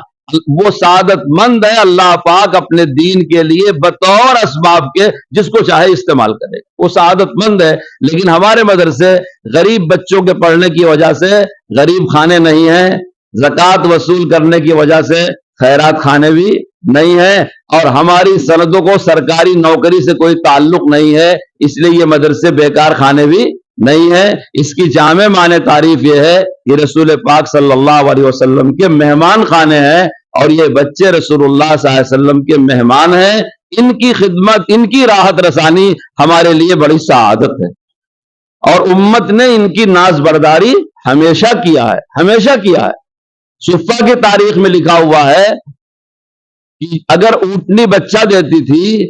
وہ سعادت مند ہے اللہ پاک اپنے دین کے لیے بطور اسباب کے جس کو چاہے استعمال کرے, وہ سعادت مند ہے. لیکن ہمارے مدرسے غریب بچوں کے پڑھنے کی وجہ سے غریب خانے نہیں ہیں, زکات وصول کرنے کی وجہ سے خیرات خانے بھی نہیں ہیں, اور ہماری سندوں کو سرکاری نوکری سے کوئی تعلق نہیں ہے, اس لیے یہ مدرسے بیکار خانے بھی نہیں ہے. اس کی جامع معنی تعریف یہ ہے کہ رسول پاک صلی اللہ علیہ وسلم کے مہمان خانے ہیں, اور یہ بچے رسول اللہ صلی اللہ علیہ وسلم کے مہمان ہیں. ان کی خدمت, ان کی راحت رسانی ہمارے لیے بڑی سعادت ہے, اور امت نے ان کی ناز برداری ہمیشہ کیا ہے, ہمیشہ کیا ہے. صفہ کی تاریخ میں لکھا ہوا ہے کہ اگر اونٹنی بچہ دیتی تھی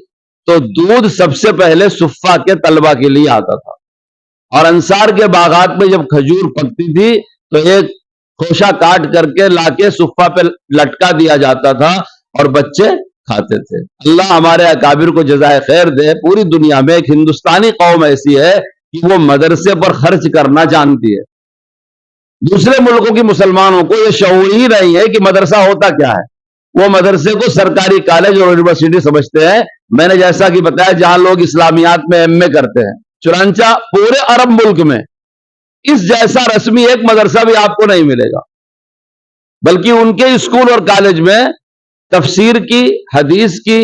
تو دودھ سب سے پہلے صفہ کے طلبہ کے لیے آتا تھا, اور انصار کے باغات میں جب کھجور پکتی تھی تو ایک خوشہ کاٹ کر کے لا کے صفہ پہ لٹکا دیا جاتا تھا اور بچے کھاتے تھے. اللہ ہمارے اکابر کو جزائے خیر دے. پوری دنیا میں ایک ہندوستانی قوم ایسی ہے کہ وہ مدرسے پر خرچ کرنا جانتی ہے. دوسرے ملکوں کی مسلمانوں کو یہ شعور ہی نہیں ہے کہ مدرسہ ہوتا کیا ہے. وہ مدرسے کو سرکاری کالج اور یونیورسٹی سمجھتے ہیں. میں نے جیسا کہ بتایا جہاں لوگ اسلامیات میں ایم اے کرتے ہیں, چنانچہ پورے عرب ملک میں اس جیسا رسمی ایک مدرسہ بھی آپ کو نہیں ملے گا, بلکہ ان کے اسکول اور کالج میں تفسیر کی, حدیث کی,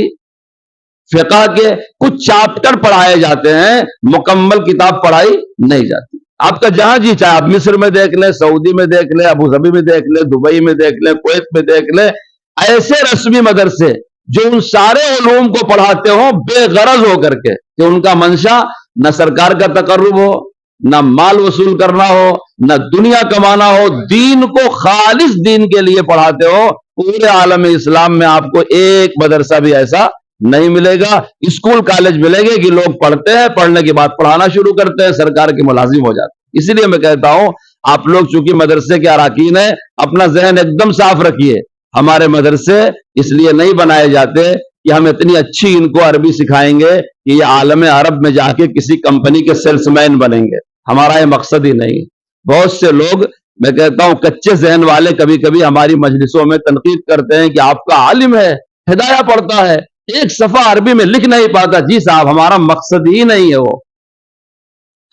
فقہ کے کچھ چاپٹر پڑھائے جاتے ہیں, مکمل کتاب پڑھائی نہیں جاتی. آپ کا جہاں جی چاہے آپ مصر میں دیکھ لیں، سعودی میں دیکھ لیں، ابو ظبی میں دیکھ لیں، دبئی میں دیکھ لیں، کویت میں دیکھ لیں، ایسے رسمی مدرسے جو ان سارے علوم کو پڑھاتے ہوں بے غرض ہو کر کے کہ ان کا منشا نہ سرکار کا تقرب ہو، نہ مال وصول کرنا ہو، نہ دنیا کمانا ہو، دین کو خالص دین کے لیے پڑھاتے ہو، پورے عالم اسلام میں آپ کو ایک مدرسہ بھی ایسا نہیں ملے گا۔ اسکول کالج ملے گے کہ لوگ پڑھتے ہیں، پڑھنے کے بعد پڑھانا شروع کرتے ہیں، سرکار کے ملازم ہو جاتے ہیں۔ اسی لیے میں کہتا ہوں آپ لوگ چونکہ مدرسے کے اراکین ہیں، اپنا ذہن ایک دم صاف رکھیے۔ ہمارے مدرسے اس لیے نہیں بنائے جاتے کہ ہم اتنی اچھی ان کو عربی سکھائیں گے کہ یہ عالم عرب میں جا کے کسی کمپنی کے سیلس مین بنیں گے، ہمارا یہ مقصد ہی نہیں۔ بہت سے لوگ میں کہتا ہوں کچے ذہن والے کبھی کبھی ہماری مجلسوں میں تنقید کرتے ہیں کہ آپ کا عالم ہے، ہدایہ پڑھتا ہے، ایک صفحہ عربی میں لکھ نہیں پاتا۔ جی صاحب، ہمارا مقصد ہی نہیں ہے وہ،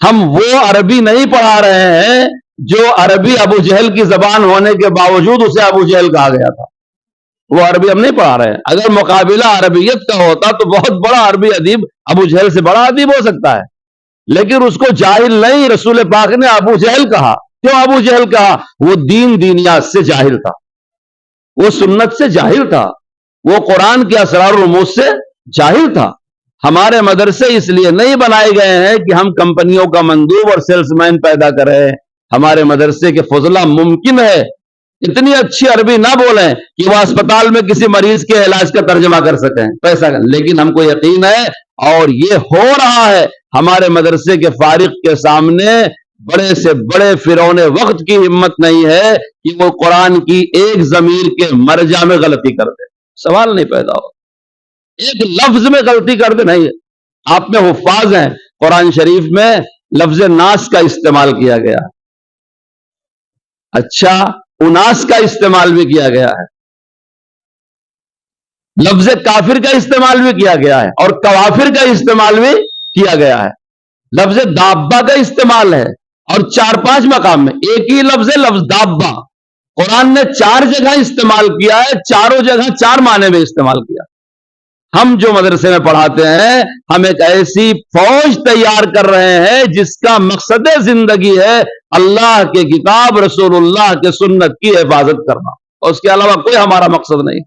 ہم وہ عربی نہیں پڑھا رہے ہیں جو عربی ابو جہل کی زبان ہونے کے باوجود اسے ابو جہل کہا گیا تھا، وہ عربی ہم نہیں پڑھا رہے ہیں۔ اگر مقابلہ عربیت کا ہوتا تو بہت بڑا عربی ادیب ابو جہل سے بڑا ادیب ہو سکتا ہے، لیکن اس کو جاہل نہیں، رسول پاک نے ابو جہل کہا۔ کیوں ابو جہل کہا؟ وہ دین دینیات سے جاہل تھا، وہ سنت سے جاہل تھا، وہ قرآن کے اسرار و رموز سے جاہل تھا۔ ہمارے مدرسے اس لیے نہیں بنائے گئے ہیں کہ ہم کمپنیوں کا مندوب اور سیلس مین پیدا کریں۔ ہمارے مدرسے کے فضلہ ممکن ہے اتنی اچھی عربی نہ بولیں کہ وہ اسپتال میں کسی مریض کے علاج کا ترجمہ کر سکیں، پیسہ کر، لیکن ہم کو یقین ہے اور یہ ہو رہا ہے۔ ہمارے مدرسے کے فارغ کے سامنے بڑے سے بڑے فرعون وقت کی ہمت نہیں ہے کہ وہ قرآن کی ایک ضمیر کے مرجع میں غلطی کر دے، سوال نہیں پیدا ہو، ایک لفظ میں غلطی کر دے نہیں۔ آپ میں حفاظ ہیں، قرآن شریف میں لفظ ناس کا استعمال کیا گیا، اچھا اناس کا استعمال بھی کیا گیا ہے، لفظ کافر کا استعمال بھی کیا گیا ہے، اور کوافر کا استعمال بھی کیا گیا ہے، لفظ دابا کا استعمال ہے، اور 4-5 مقام میں ایک ہی لفظ ہے، لفظ دابا قرآن نے 4 جگہ استعمال کیا ہے، چاروں جگہ 4 معنی میں استعمال کیا۔ ہم جو مدرسے میں پڑھاتے ہیں ہم ایک ایسی فوج تیار کر رہے ہیں جس کا مقصد زندگی ہے اللہ کے کتاب رسول اللہ کے سنت کی حفاظت کرنا، اور اس کے علاوہ کوئی ہمارا مقصد نہیں۔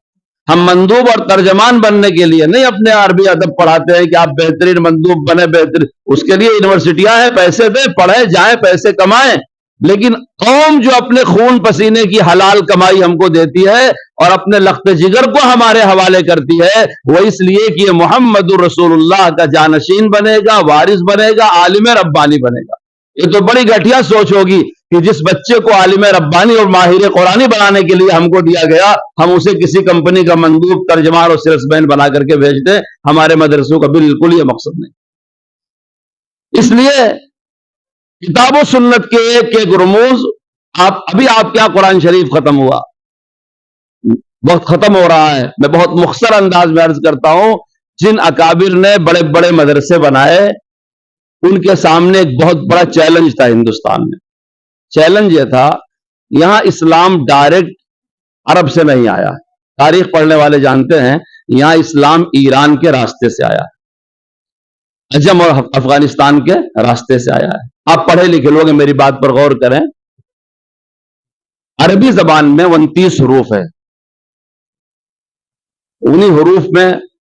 ہم مندوب اور ترجمان بننے کے لیے نہیں اپنے عربی ادب پڑھاتے ہیں کہ آپ بہترین مندوب بنے، بہترین، اس کے لیے یونیورسٹیاں ہیں، پیسے دیں، پڑھیں، جائیں، پیسے کمائیں، لیکن قوم جو اپنے خون پسینے کی حلال کمائی ہم کو دیتی ہے اور اپنے لخت جگر کو ہمارے حوالے کرتی ہے، وہ اس لیے کہ یہ محمد الرسول اللہ کا جانشین بنے گا، وارث بنے گا، عالم ربانی بنے گا۔ یہ تو بڑی گھٹیا سوچ ہوگی کہ جس بچے کو عالم ربانی اور ماہر قرآنی بنانے کے لیے ہم کو دیا گیا، ہم اسے کسی کمپنی کا مندوب، ترجمان اور سیلس مین بنا کر کے بھیج دیں۔ ہمارے مدرسوں کا بالکل یہ مقصد نہیں۔ اس لیے کتاب و سنت کے ایک ایک رموز، ابھی آپ کیا قرآن شریف ختم ہوا، وقت ختم ہو رہا ہے، میں بہت مختصر انداز میں عرض کرتا ہوں، جن اکابر نے بڑے بڑے مدرسے بنائے ان کے سامنے ایک بہت بڑا چیلنج تھا ہندوستان میں۔ چیلنج یہ تھا، یہاں اسلام ڈائریکٹ عرب سے نہیں آیا، تاریخ پڑھنے والے جانتے ہیں یہاں اسلام ایران کے راستے سے آیا ہے، عجم اور افغانستان کے راستے سے آیا ہے۔ آپ پڑھے لکھے لوگ میری بات پر غور کریں، عربی زبان میں 29 حروف ہے، انہی حروف میں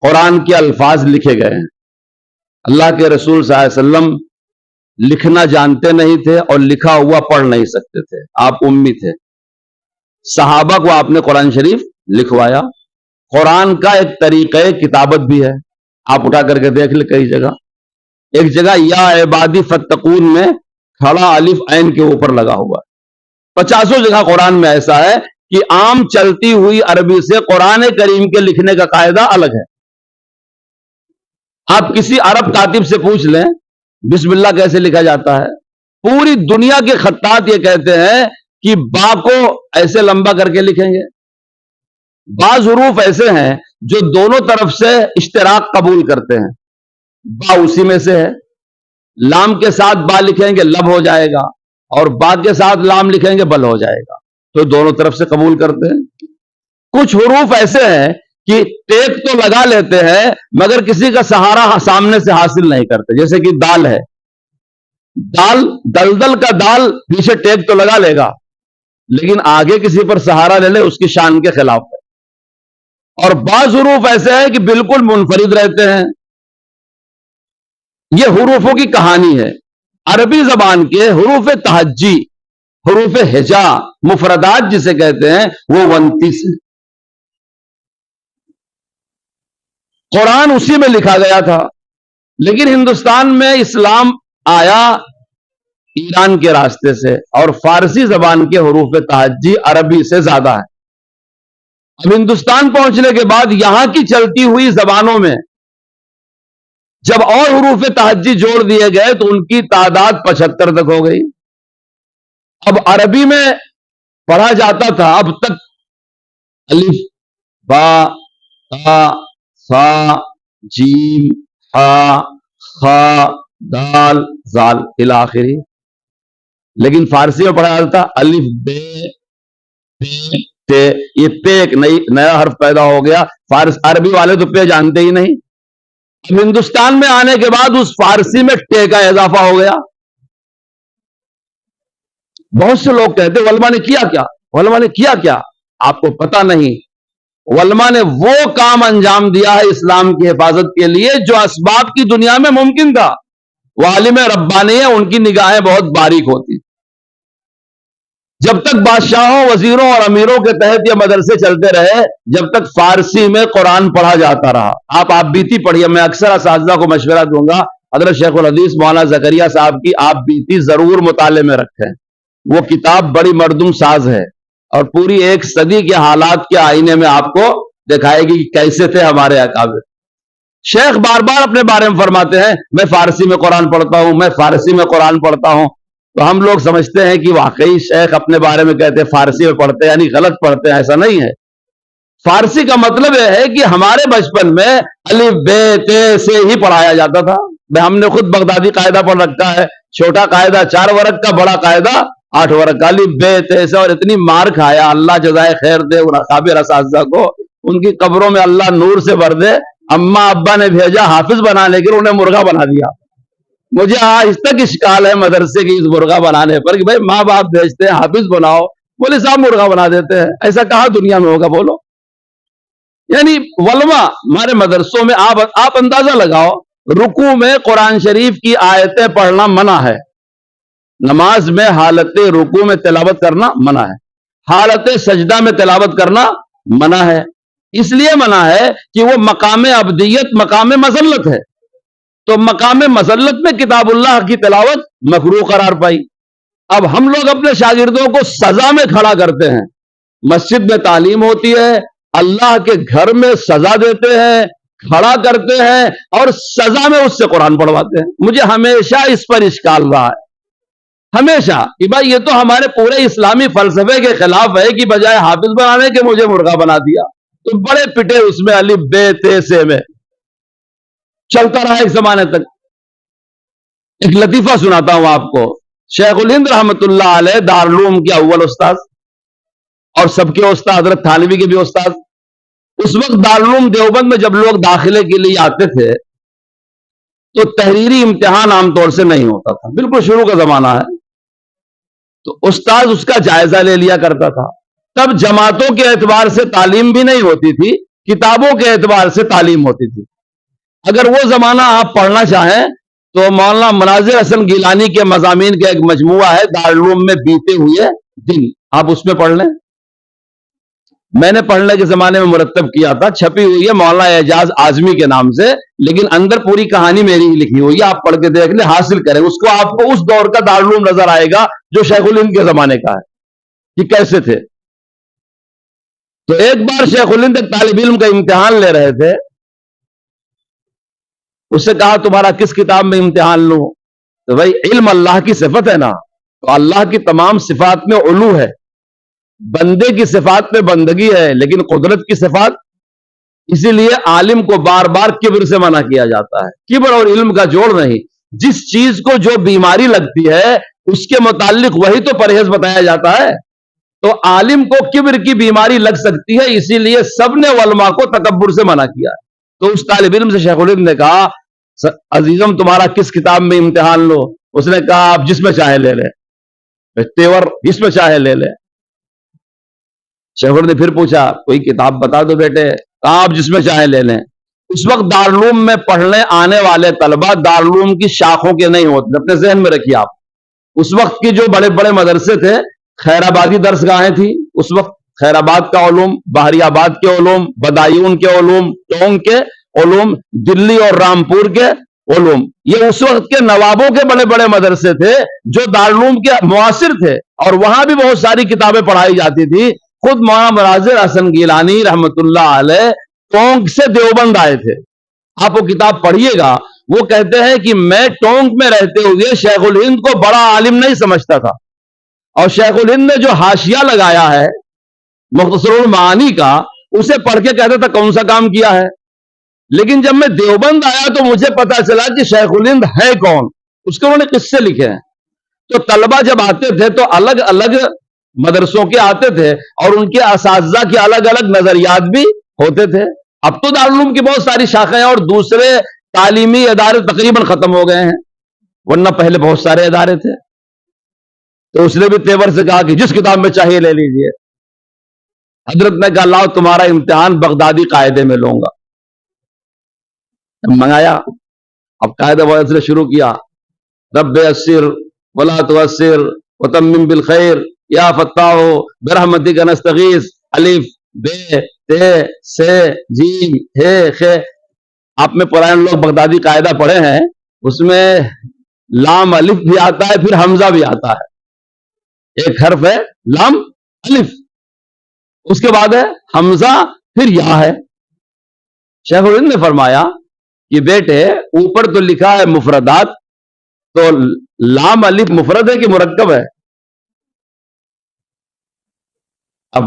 قرآن کے الفاظ لکھے گئے ہیں۔ اللہ کے رسول صلی اللہ علیہ وسلم لکھنا جانتے نہیں تھے اور لکھا ہوا پڑھ نہیں سکتے تھے، آپ امی تھے، صحابہ کو آپ نے قرآن شریف لکھوایا۔ قرآن کا ایک طریقہ کتابت بھی ہے، آپ اٹھا کر کے دیکھ لیں کئی جگہ، ایک جگہ یا عبادی فتقون میں کھڑا الف عین کے اوپر لگا ہوا ہے۔ 50 جگہ قرآن میں ایسا ہے کہ عام چلتی ہوئی عربی سے قرآن کریم کے لکھنے کا قاعدہ الگ ہے۔ آپ کسی عرب کاتب سے پوچھ لیں بسم اللہ کیسے لکھا جاتا ہے، پوری دنیا کے خطاط یہ کہتے ہیں کہ با کو ایسے لمبا کر کے لکھیں گے۔ بعض حروف ایسے ہیں جو دونوں طرف سے اشتراک قبول کرتے ہیں، با اسی میں سے ہے، لام کے ساتھ با لکھیں گے لب ہو جائے گا، اور با کے ساتھ لام لکھیں گے بل ہو جائے گا، تو دونوں طرف سے قبول کرتے ہیں۔ کچھ حروف ایسے ہیں کہ ٹیک تو لگا لیتے ہیں مگر کسی کا سہارا سامنے سے حاصل نہیں کرتے، جیسے کہ دال ہے، دال دلدل کا دال پیچھے ٹیک تو لگا لے گا، لیکن آگے کسی پر سہارا لے لے اس کی شان کے خلاف ہے۔ اور بعض حروف ایسے ہیں کہ بالکل منفرد رہتے ہیں۔ یہ حروفوں کی کہانی ہے۔ عربی زبان کے حروف تہجی، حروف ہجا، مفردات جسے کہتے ہیں، وہ 29 ہیں۔ قرآن اسی میں لکھا گیا تھا، لیکن ہندوستان میں اسلام آیا ایران کے راستے سے، اور فارسی زبان کے حروف تہجی عربی سے زیادہ ہے۔ اب ہندوستان پہنچنے کے بعد یہاں کی چلتی ہوئی زبانوں میں جب اور حروف تہجی جوڑ دیے گئے تو ان کی تعداد 75 تک ہو گئی۔ اب عربی میں پڑھا جاتا تھا اب تک الف، با، تا، سا، جیم، ہا، خا، دال، زال الی آخری، لیکن فارسی میں پڑھا جاتا الف، بے، تے، تے۔ یہ پے ایک نیا حرف پیدا ہو گیا۔ عربی والے تو پے جانتے ہی نہیں۔ اب ہندوستان میں آنے کے بعد اس فارسی میں ٹے کا اضافہ ہو گیا۔ بہت سے لوگ کہتے علماء نے کیا کیا، علماء نے کیا کیا؟ آپ کو پتہ نہیں۔ علماء نے وہ کام انجام دیا ہے اسلام کی حفاظت کے لیے جو اسباب کی دنیا میں ممکن تھا۔ وہ عالم ربانی ہے، ان کی نگاہیں بہت باریک ہوتی۔ جب تک بادشاہوں، وزیروں اور امیروں کے تحت یہ مدرسے چلتے رہے، جب تک فارسی میں قرآن پڑھا جاتا رہا۔ آپ بیتی پڑھیے، میں اکثر اساتذہ کو مشورہ دوں گا، حضرت شیخ الحدیث مولانا زکریا صاحب کی آپ بیتی ضرور مطالعے میں رکھیں۔ وہ کتاب بڑی مردم ساز ہے اور پوری ایک صدی کے حالات کے آئینے میں آپ کو دکھائے گی کہ کیسے تھے ہمارے اکابر۔ شیخ بار بار اپنے بارے میں فرماتے ہیں میں فارسی میں قرآن پڑھتا ہوں، میں فارسی میں قرآن پڑھتا ہوں۔ تو ہم لوگ سمجھتے ہیں کہ واقعی شیخ اپنے بارے میں کہتے ہیں فارسی میں پڑھتے ہیں، یعنی غلط پڑھتے ہیں، ایسا نہیں ہے۔ فارسی کا مطلب یہ ہے کہ ہمارے بچپن میں الف، بے، تے سے ہی پڑھایا جاتا تھا۔ ہم نے خود بغدادی قاعدہ پڑھ رکھا ہے، چھوٹا قاعدہ 4 ورق کا، بڑا قاعدہ 8 ورق کا، الف، بے، تے سے، اور اتنی مار کھایا۔ اللہ جزائے خیر دے ان اکابر اساتذہ کو، ان کی قبروں میں اللہ نور سے بھر دے۔ اماں ابا نے بھیجا حافظ بنانے کے لیے، انہیں مرغا بنا دیا۔ مجھے آج تک اشکال ہے مدرسے کی اس مرغا بنانے پر کہ بھائی ماں باپ بھیجتے ہیں حافظ بناؤ، بولے صاحب مرغا بنا دیتے ہیں۔ ایسا کہاں دنیا میں ہوگا بولو؟ یعنی علماء ہمارے مدرسوں میں آپ اندازہ لگاؤ، رکوع میں قرآن شریف کی آیتیں پڑھنا منع ہے، نماز میں حالت رکوع میں تلاوت کرنا منع ہے، حالت سجدہ میں تلاوت کرنا منع ہے۔ اس لیے منع ہے کہ وہ مقام عبدیت، مقام مذلت ہے، تو مقام مذلت میں کتاب اللہ کی تلاوت مکروہ قرار پائی۔ اب ہم لوگ اپنے شاگردوں کو سزا میں کھڑا کرتے ہیں، مسجد میں تعلیم ہوتی ہے، اللہ کے گھر میں سزا دیتے ہیں، کھڑا کرتے ہیں اور سزا میں اس سے قرآن پڑھواتے ہیں۔ مجھے ہمیشہ اس پر اشکال رہا ہے، ہمیشہ، کہ بھائی یہ تو ہمارے پورے اسلامی فلسفے کے خلاف ہے کہ بجائے حافظ بنانے کے مجھے مرغا بنا دیا۔ تو بڑے پٹے اس میں الف، بے، تے، سے میں، چلتا رہا ایک زمانے تک۔ ایک لطیفہ سناتا ہوں آپ کو۔ شیخ الہند رحمت اللہ علیہ دارالعلوم کے اول استاد اور سب کے استاد، حضرت تھانوی کے بھی استاد۔ اس وقت دارالعلوم دیوبند میں جب لوگ داخلے کے لیے آتے تھے تو تحریری امتحان عام طور سے نہیں ہوتا تھا، بالکل شروع کا زمانہ ہے، تو استاد اس کا جائزہ لے لیا کرتا تھا۔ تب جماعتوں کے اعتبار سے تعلیم بھی نہیں ہوتی تھی، کتابوں کے اعتبار سے تعلیم ہوتی تھی۔ اگر وہ زمانہ آپ پڑھنا چاہیں تو مولانا مناظر حسن گیلانی کے مضامین کا ایک مجموعہ ہے دارالعلوم میں بیتے ہوئے دن، آپ اس میں پڑھ لیں۔ میں نے پڑھنے کے زمانے میں مرتب کیا تھا، چھپی ہوئی ہے مولانا اعجاز اعظمی کے نام سے، لیکن اندر پوری کہانی میری ہی لکھی ہوئی ہے، آپ پڑھ کے دیکھ لیں، حاصل کریں اس کو، آپ کو اس دور کا دارالعلوم نظر آئے گا جو شیخ الہند کے زمانے کا ہے کہ کیسے تھے۔ تو ایک بار شیخ الہند ایک طالب علم کا امتحان لے رہے تھے، اس سے کہا تمہارا کس کتاب میں امتحان لوں؟ تو بھائی علم اللہ کی صفت ہے نا، تو اللہ کی تمام صفات میں علو ہے، بندے کی صفات میں بندگی ہے، لیکن قدرت کی صفات، اسی لیے عالم کو بار بار کبر سے منع کیا جاتا ہے۔ کبر اور علم کا جوڑ نہیں، جس چیز کو جو بیماری لگتی ہے اس کے متعلق وہی تو پرہیز بتایا جاتا ہے۔ تو عالم کو کبر کی بیماری لگ سکتی ہے، اسی لیے سب نے علماء کو تکبر سے منع کیا ہے۔ تو اس طالب علم سے شیخ الہند نے کہا عزیزم تمہارا کس کتاب میں امتحان لو؟ اس نے کہا آپ جس میں چاہے لے لیں، تیور جس میں چاہے لے لیں۔ شیخ نے پھر پوچھا کوئی کتاب بتا دو بیٹے، کہا آپ جس میں چاہے لے لیں۔ اس وقت دارالعلوم میں پڑھنے آنے والے طلبہ دارالعلوم کی شاخوں کے نہیں ہوتے، اپنے ذہن میں رکھیے آپ۔ اس وقت کے جو بڑے بڑے مدرسے تھے، خیر آبادی درس گاہیں تھیں اس وقت، خیر آباد کا علوم، بحری آباد کے علوم، بدایون کے علوم، ٹونگ کے علوم، دلی اور رامپور کے علوم، یہ اس وقت کے نوابوں کے بڑے بڑے مدرسے تھے جو دارالعلوم کے معاصر تھے، اور وہاں بھی بہت ساری کتابیں پڑھائی جاتی تھی۔ خود مولانا مناظر حسن گیلانی رحمت اللہ علیہ ٹونگ سے دیوبند آئے تھے، آپ وہ کتاب پڑھیے گا، وہ کہتے ہیں کہ میں ٹونگ میں رہتے ہوئے شیخ الہند کو بڑا عالم نہیں سمجھتا تھا، اور شیخ الہند نے جو حاشیہ لگایا ہے مختصر المعانی کا، اسے پڑھ کے کہتا تھا کون سا کام کیا ہے۔ لیکن جب میں دیوبند آیا تو مجھے پتا چلا کہ شیخ الہند ہے کون، اس کے انہوں نے قصے لکھے ہیں۔ تو طلبہ جب آتے تھے تو الگ الگ مدرسوں کے آتے تھے، اور ان کے اساتذہ کے الگ الگ نظریات بھی ہوتے تھے۔ اب تو دارالعلوم کی بہت ساری شاخیں اور دوسرے تعلیمی ادارے تقریباً ختم ہو گئے ہیں، ورنہ پہلے بہت سارے ادارے تھے۔ تو اس نے بھی تیور سے کہا کہ جس کتاب میں چاہیے لے لیجئے۔ حضرت نے کہا لاؤ تمہارا امتحان بغدادی قاعدے میں لوں گا۔ منگایا، اب قاعدہ وغیرہ سے شروع کیا، رب یسر ولا تعسر وتمم بالخیر یا فتاح برحمتک نستغیث، الف بے تے سے جیم ہے خے۔ آپ میں پرانے لوگ بغدادی قاعدہ پڑھے ہیں، اس میں لام الف بھی آتا ہے، پھر حمزہ بھی آتا ہے، ایک حرف ہے لام الف، اس کے بعد ہے حمزہ، پھر یا ہے۔ شیخ الہند نے فرمایا کہ بیٹے اوپر تو لکھا ہے مفردات، تو لام الف مفرد ہے کہ مرکب ہے؟ اب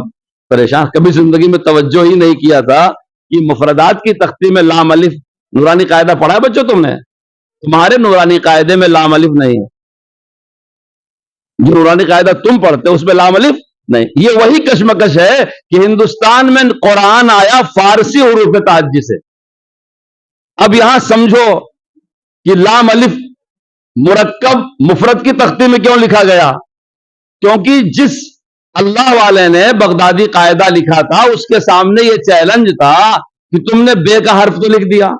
پریشان، کبھی زندگی میں توجہ ہی نہیں کیا تھا کہ مفردات کی تختی میں لام الف، نورانی قاعدہ پڑھا ہے بچوں تم نے؟ تمہارے نورانی قاعدے میں لام الف نہیں ہے، جو نورانی قاعدہ تم پڑھتے اس میں لام الف نہیں۔ یہ وہی کشمکش ہے کہ ہندوستان میں قرآن آیا فارسی حروف تہجی سے۔ اب یہاں سمجھو کہ لام الف مرکب مفرد کی تختی میں کیوں لکھا گیا؟ کیونکہ جس اللہ والے نے بغدادی قاعدہ لکھا تھا اس کے سامنے یہ چیلنج تھا کہ تم نے بے کا حرف تو لکھ دیا،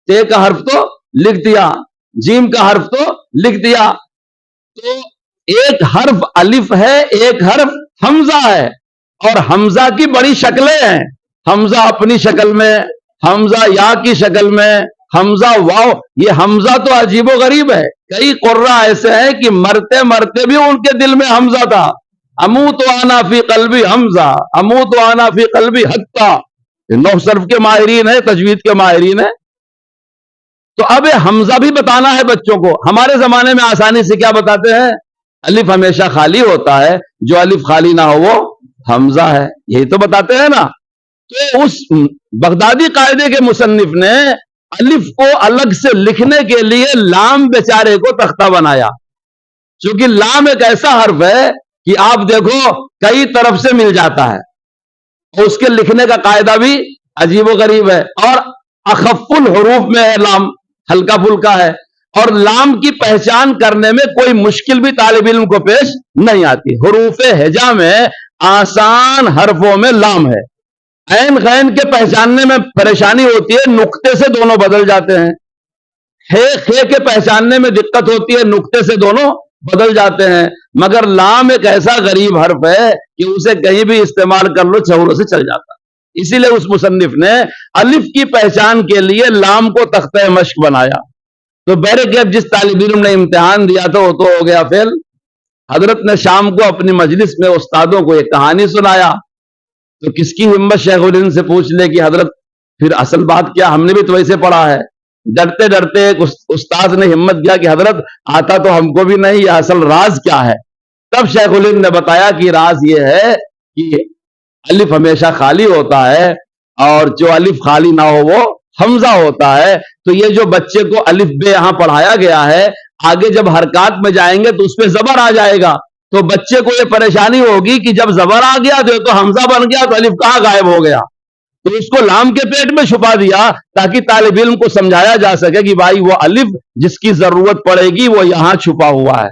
تے کا حرف تو لکھ دیا، جیم کا حرف تو لکھ دیا، تو ایک حرف الف ہے، ایک حرف حمزہ ہے، اور حمزہ کی بڑی شکلیں ہیں، حمزہ اپنی شکل میں، حمزہ یا کی شکل میں، حمزہ واو۔ یہ حمزہ تو عجیب و غریب ہے، کئی قرہ ایسے ہیں کہ مرتے مرتے بھی ان کے دل میں حمزہ تھا۔ اموت وانا فی قلبی حمزہ، اموت وانا فی قلبی حتی، نحو صرف کے ماہرین ہیں، تجوید کے ماہرین ہیں۔ تو اب حمزہ بھی بتانا ہے بچوں کو۔ ہمارے زمانے میں آسانی سے کیا بتاتے ہیں؟ الف ہمیشہ خالی ہوتا ہے، جو الف خالی نہ ہو وہ حمزہ ہے، یہی تو بتاتے ہیں نا۔ تو اس بغدادی قاعدے کے مصنف نے الف کو الگ سے لکھنے کے لیے لام بیچارے کو تختہ بنایا، چونکہ لام ایک ایسا حرف ہے کہ آپ دیکھو کئی طرف سے مل جاتا ہے، اور اس کے لکھنے کا قاعدہ بھی عجیب و غریب ہے، اور اخف الحروف میں ہے لام، ہلکا پھلکا ہے، اور لام کی پہچان کرنے میں کوئی مشکل بھی طالب علم کو پیش نہیں آتی۔ حروف ہجا میں آسان حرفوں میں لام ہے، عین غین کے پہچاننے میں پریشانی ہوتی ہے، نقطے سے دونوں بدل جاتے ہیں، ہے خے کے پہچاننے میں دقت ہوتی ہے، نقطے سے دونوں بدل جاتے ہیں، مگر لام ایک ایسا غریب حرف ہے کہ اسے کہیں بھی استعمال کر لو چھوڑوں سے چل جاتا۔ اسی لیے اس مصنف نے الف کی پہچان کے لیے لام کو تختہ مشق بنایا۔ تو بہرکیف جس طالب علم نے امتحان دیا تھا وہ تو ہو گیا فیل۔ حضرت نے شام کو اپنی مجلس میں استادوں کو ایک کہانی سنایا، تو کس کی ہمت شیخ الہند سے پوچھ لے کہ حضرت پھر اصل بات کیا، ہم نے بھی تو ویسے پڑھا ہے۔ ڈرتے ڈرتے ایک استاد نے ہمت کیا کہ حضرت آتا تو ہم کو بھی نہیں، یہ اصل راز کیا ہے؟ تب شیخ الہند نے بتایا کہ راز یہ ہے کہ الف ہمیشہ خالی ہوتا ہے، اور جو الف خالی نہ ہو وہ حمزہ ہوتا ہے۔ تو یہ جو بچے کو الف بے یہاں پڑھایا گیا ہے، آگے جب حرکات میں جائیں گے تو اس پہ زبر آ جائے گا، تو بچے کو یہ پریشانی ہوگی کہ جب زبر آ گیا تو حمزہ بن گیا تو الف کہاں غائب ہو گیا۔ تو اس کو لام کے پیٹ میں چھپا دیا تاکہ طالب علم کو سمجھایا جا سکے کہ بھائی وہ الف جس کی ضرورت پڑے گی وہ یہاں چھپا ہوا ہے.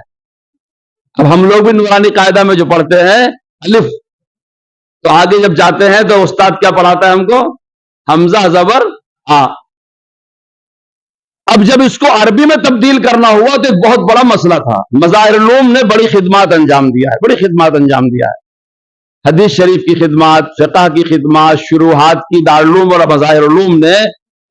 اب ہم لوگ بھی نورانی قاعدہ میں جو پڑھتے ہیں الف، تو آگے جب جاتے ہیں تو استاد کیا پڑھاتا ہے ہم کو؟ حمزہ زبر آ. اب جب اس کو عربی میں تبدیل کرنا ہوا تو ایک بہت بڑا مسئلہ تھا. مظاہر العلوم نے بڑی خدمات انجام دیا ہے، بڑی خدمات انجام دیا ہے. حدیث شریف کی خدمات، فقہ کی خدمات، شروحات کی دارالعلوم اور مظاہر العلوم نے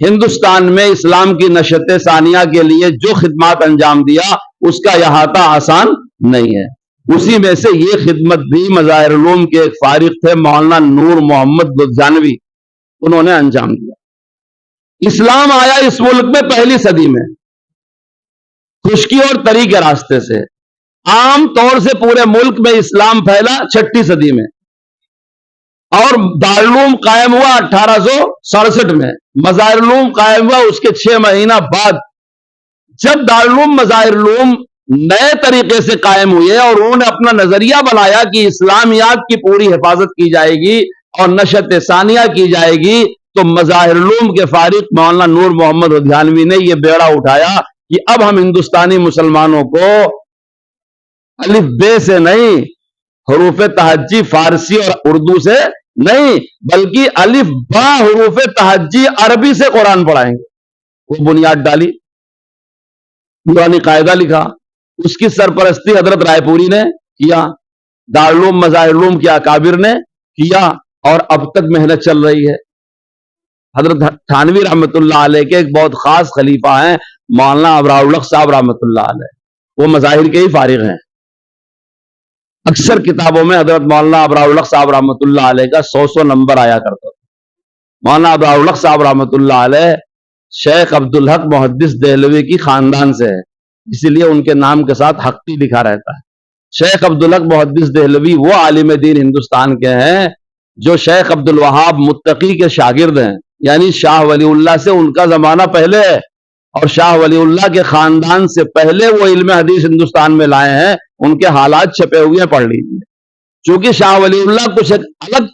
ہندوستان میں اسلام کی نشت ثانیہ کے لیے جو خدمات انجام دیا اس کا احاطہ آسان نہیں ہے. اسی میں سے یہ خدمت بھی مظاہر العلوم کے ایک فارغ تھے مولانا نور محمد لدھیانوی، انہوں نے انجام دیا. اسلام آیا اس ملک میں پہلی صدی میں خشکی اور تری کے راستے سے. عام طور سے پورے ملک میں اسلام پھیلا 6 صدی میں، اور دارالعلوم قائم ہوا 1867 میں. مظاہر العلوم قائم ہوا اس کے 6 مہینہ بعد. جب دارالعلوم مظاہر العلوم نئے طریقے سے قائم ہوئے اور انہوں نے اپنا نظریہ بنایا کہ اسلامیات کی پوری حفاظت کی جائے گی اور نشت ثانیہ کی جائے گی، تو مظاہر العلوم کے فارغ مولانا نور محمد لدھیانوی نے یہ بیڑا اٹھایا کہ اب ہم ہندوستانی مسلمانوں کو الف بے سے نہیں، حروف تہجی فارسی اور اردو سے نہیں، بلکہ الف با حروف تہجی عربی سے قرآن پڑھائیں گے. وہ بنیاد ڈالی، نورانی قاعدہ لکھا، اس کی سرپرستی حضرت رائے پوری نے کیا، دارالعلوم مظاہر العلوم کے اکابر نے کیا، اور اب تک محنت چل رہی ہے. حضرت تھانوی رحمت اللہ علیہ کے ایک بہت خاص خلیفہ ہیں مولانا ابرار الحق صاحب رحمت اللہ علیہ، وہ مظاہر کے ہی فارغ ہیں. اکثر کتابوں میں حضرت مولانا ابرار الحق صاحب رحمت اللہ علیہ کا 100 نمبر آیا کرتا تھا. مولانا ابرار الحق صاحب رحمت اللہ علیہ شیخ عبدالحق محدث دہلوی کی خاندان سے ہے، اسی لیے ان کے نام کے ساتھ حقی لکھا رہتا ہے. شیخ عبدالحق محدث دہلوی وہ عالم دین ہندوستان کے ہیں جو شیخ عبد الوہاب متقی کے شاگرد ہیں، یعنی شاہ ولی اللہ سے ان کا زمانہ پہلے ہے، اور شاہ ولی اللہ کے خاندان سے پہلے وہ علم حدیث ہندوستان میں لائے ہیں. ان کے حالات چھپے ہوئے ہیں، پڑھ لیجیے. چونکہ شاہ ولی اللہ کچھ ایک الگ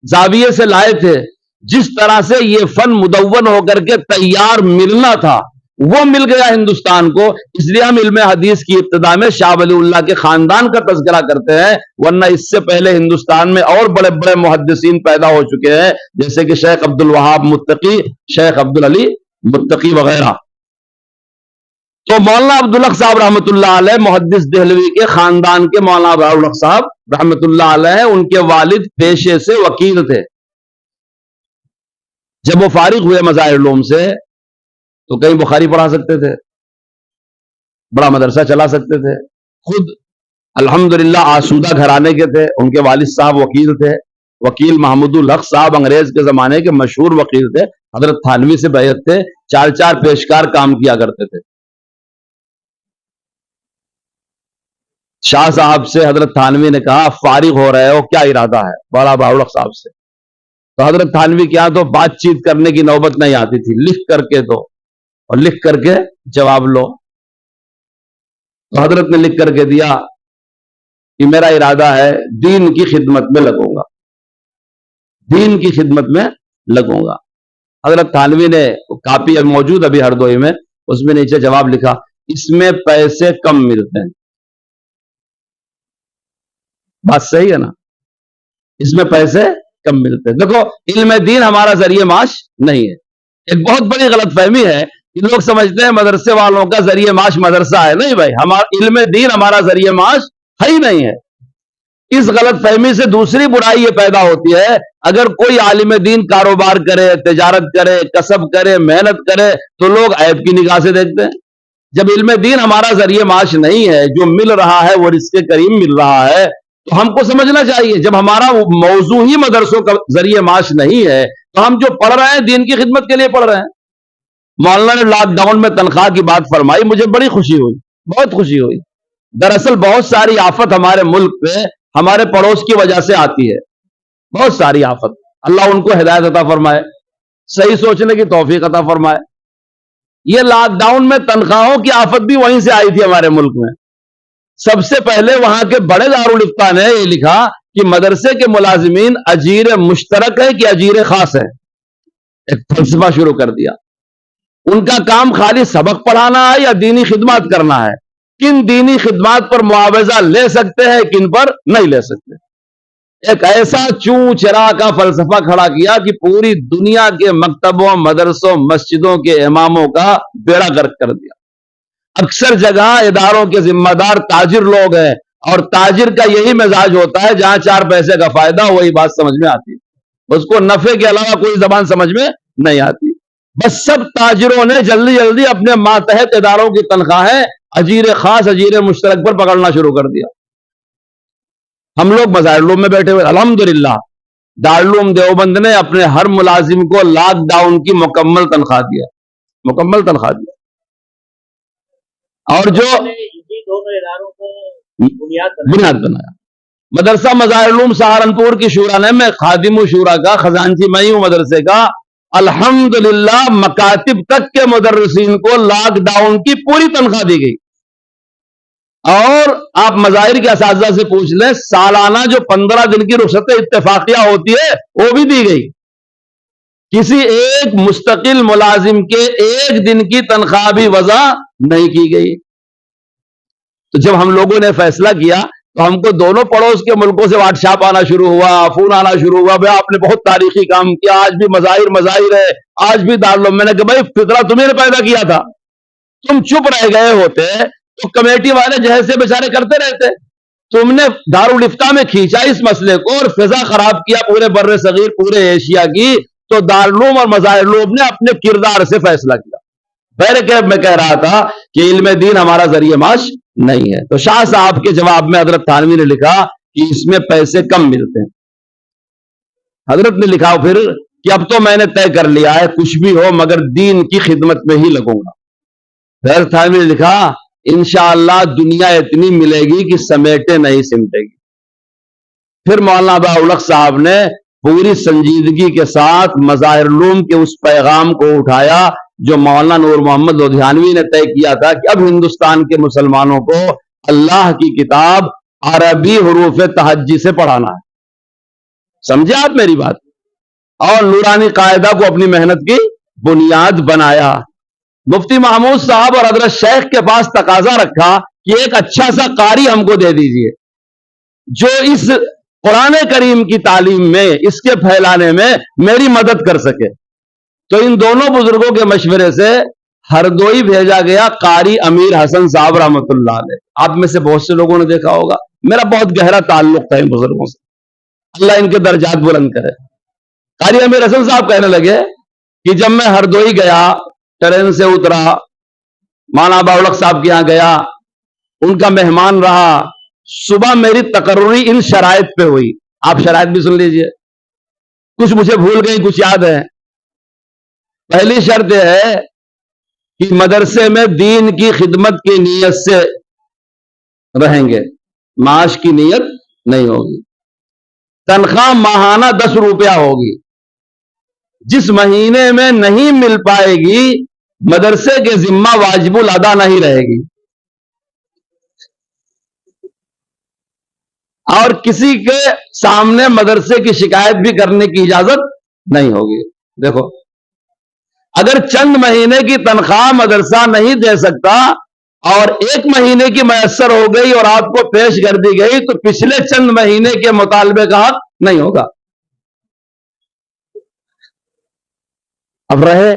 زاویے سے لائے تھے، جس طرح سے یہ فن مدون ہو کر کے تیار ملنا تھا وہ مل گیا ہندوستان کو. اس لیے ہم علم حدیث کی ابتدا میں شاہ ولی اللہ کے خاندان کا تذکرہ کرتے ہیں، ورنہ اس سے پہلے ہندوستان میں اور بڑے بڑے محدثین پیدا ہو چکے ہیں، جیسے کہ شیخ عبد الوہاب متقی، شیخ عبد العلی متقی وغیرہ. تو مولانا عبدالحق صاحب رحمت اللہ علیہ محدث دہلوی کے خاندان کے مولانا عبدالحق صاحب رحمت اللہ علیہ، ان کے والد پیشے سے وکیل تھے. جب وہ فارغ ہوئے مظاہر العلوم سے تو کہیں بخاری پڑھا سکتے تھے، بڑا مدرسہ چلا سکتے تھے. خود الحمدللہ آسودہ گھرانے کے تھے، ان کے والد صاحب وکیل تھے، وکیل محمود الحق صاحب انگریز کے زمانے کے مشہور وکیل تھے. حضرت تھانوی سے بیعت تھے، 4 پیشکار کام کیا کرتے تھے. شاہ صاحب سے حضرت تھانوی نے کہا فارغ ہو رہے ہو، کیا ارادہ ہے؟ بڑا باولق صاحب سے. تو حضرت تھانوی کیا تو بات چیت کرنے کی نوبت نہیں آتی تھی، لکھ کر کے دو اور لکھ کر کے جواب لو. تو حضرت نے لکھ کر کے دیا کہ میرا ارادہ ہے دین کی خدمت میں لگوں گا، دین کی خدمت میں لگوں گا. حضرت تھانوی نے کاپی موجود ابھی ہردوئی میں، اس میں نیچے جواب لکھا اس میں پیسے کم ملتے ہیں. بات صحیح ہے نا؟ اس میں پیسے کم ملتے ہیں. دیکھو علم دین ہمارا ذریعہ معاش نہیں ہے. ایک بہت بڑی غلط فہمی ہے کہ لوگ سمجھتے ہیں مدرسے والوں کا ذریعہ معاش مدرسہ ہے. نہیں بھائی، ہمارا علم دین ہمارا ذریعہ معاش ہے ہی نہیں ہے. اس غلط فہمی سے دوسری برائی یہ پیدا ہوتی ہے، اگر کوئی عالم دین کاروبار کرے، تجارت کرے، کسب کرے، محنت کرے تو لوگ عیب کی نگاہ سے دیکھتے ہیں. جب علم دین ہمارا ذریعہ معاش نہیں ہے، جو مل رہا ہے وہ رزق کریم مل رہا ہے، تو ہم کو سمجھنا چاہیے جب ہمارا موضوع ہی مدرسوں کا ذریعہ معاش نہیں ہے تو ہم جو پڑھ رہے ہیں دین کی خدمت کے لیے پڑھ رہے ہیں. مولانا نے لاک ڈاؤن میں تنخواہ کی بات فرمائی، مجھے بڑی خوشی ہوئی، بہت خوشی ہوئی. دراصل بہت ساری آفت ہمارے ملک پہ ہمارے پڑوس کی وجہ سے آتی ہے، بہت ساری آفت. اللہ ان کو ہدایت عطا فرمائے، صحیح سوچنے کی توفیق عطا فرمائے. یہ لاک ڈاؤن میں تنخواہوں کی آفت بھی وہیں سے آئی تھی ہمارے ملک میں. سب سے پہلے وہاں کے بڑے دارالفتہ نے یہ لکھا کہ مدرسے کے ملازمین اجیر مشترک ہے کہ اجیر خاص ہے. ایک فلسفہ شروع کر دیا. ان کا کام خالی سبق پڑھانا ہے یا دینی خدمات کرنا ہے؟ کن دینی خدمات پر معاوضہ لے سکتے ہیں, کن پر نہیں لے سکتے. ایک ایسا چوں چرا کا فلسفہ کھڑا کیا کہ پوری دنیا کے مکتبوں, مدرسوں, مسجدوں کے اماموں کا بیڑا غرق کر دیا. اکثر جگہ اداروں کے ذمہ دار تاجر لوگ ہیں, اور تاجر کا یہی مزاج ہوتا ہے, جہاں 4 پیسے کا فائدہ وہی بات سمجھ میں آتی ہے, اس کو نفع کے علاوہ کوئی زبان سمجھ میں نہیں آتی. بس سب تاجروں نے جلدی جلدی اپنے ماتحت اداروں کی تنخواہیں اجیر خاص, اجیر مشترک پر پکڑنا شروع کر دیا. ہم لوگ مظاہر میں بیٹھے ہوئے, الحمدللہ دارالعلوم دیوبند نے اپنے ہر ملازم کو لاک ڈاؤن کی مکمل تنخواہ دیا, مکمل تنخواہ دیا. اور جو دونوں اداروں کو بنیاد بنایا. مدرسہ مظاہر علوم سہارنپور کی شورا نے, میں خادم شورا کا خزانچی میں ہوں مدرسے کا, الحمدللہ مکاتب تک کے مدرسین کو لاک ڈاؤن کی پوری تنخواہ دی گئی. اور آپ مظاہر کے اساتذہ سے پوچھ لیں, سالانہ جو 15 دن کی رخصت اتفاقیہ ہوتی ہے وہ بھی دی گئی. کسی ایک مستقل ملازم کے 1 دن کی تنخواہ بھی وضع نہیں کی گئی. تو جب ہم لوگوں نے فیصلہ کیا تو ہم کو دونوں پڑوس کے ملکوں سے واٹس ایپ آنا شروع ہوا, فون آنا شروع ہوا, بھائی آپ نے بہت تاریخی کام کیا, آج بھی مظاہر ہے, آج بھی دارالعلوم. میں نے کہا بھائی فطرہ تمہیں نے پیدا کیا تھا, تم چپ رہ گئے ہوتے تو کمیٹی والے جیسے بیچارے کرتے رہتے. تم نے دارالفتہ میں کھینچا اس مسئلے کو اور فضا خراب کیا پورے بر صغیر, پورے ایشیا کی. تو دارالعلوم اور مظاہر علوم نے اپنے کردار سے فیصلہ کیا. میں کہہ رہا تھا کہ علم دین ہمارا ذریعہ معاش نہیں ہے. تو شاہ صاحب کے جواب میں حضرت تھانوی نے لکھا کہ اس میں پیسے کم ملتے ہیں. حضرت نے لکھا پھر کہ اب تو میں نے طے کر لیا ہے, کچھ بھی ہو مگر دین کی خدمت میں ہی لگوں گا. حضرت تھانوی نے لکھا انشاءاللہ دنیا اتنی ملے گی کہ سمیٹے نہیں سمٹے گی. پھر مولانا باولخ صاحب نے پوری سنجیدگی کے ساتھ مظاہر علوم کے اس پیغام کو اٹھایا جو مولانا نور محمد لدھیانوی نے طے کیا تھا کہ اب ہندوستان کے مسلمانوں کو اللہ کی کتاب عربی حروف تہجی سے پڑھانا ہے. سمجھے آپ میری بات؟ اور نورانی قاعدہ کو اپنی محنت کی بنیاد بنایا. مفتی محمود صاحب اور حضرت شیخ کے پاس تقاضا رکھا کہ ایک اچھا سا قاری ہم کو دے دیجئے جو اس قرآن کریم کی تعلیم میں, اس کے پھیلانے میں میری مدد کر سکے. تو ان دونوں بزرگوں کے مشورے سے ہردوئی بھیجا گیا قاری امیر حسن صاحب رحمۃ اللہ علیہ. آپ میں سے بہت سے لوگوں نے دیکھا ہوگا, میرا بہت گہرا تعلق تھا ان بزرگوں سے, اللہ ان کے درجات بلند کرے. قاری امیر حسن صاحب کہنے لگے کہ جب میں ہردوئی گیا, ٹرین سے اترا, مولانا باولخ صاحب کے یہاں گیا, ان کا مہمان رہا, صبح میری تقرری ان شرائط پہ ہوئی. آپ شرائط بھی سن لیجئے, کچھ مجھے بھول گئی, کچھ یاد ہے. پہلی شرط یہ ہے کہ مدرسے میں دین کی خدمت کی نیت سے رہیں گے, معاش کی نیت نہیں ہوگی. تنخواہ ماہانہ 10 روپیہ ہوگی. جس مہینے میں نہیں مل پائے گی مدرسے کے ذمہ واجب الادا نہیں رہے گی. اور کسی کے سامنے مدرسے کی شکایت بھی کرنے کی اجازت نہیں ہوگی. دیکھو, اگر چند مہینے کی تنخواہ مدرسہ نہیں دے سکتا اور 1 مہینے کی میسر ہو گئی اور آپ کو پیش کر دی گئی تو پچھلے چند مہینے کے مطالبے کا حق نہیں ہوگا. اب رہے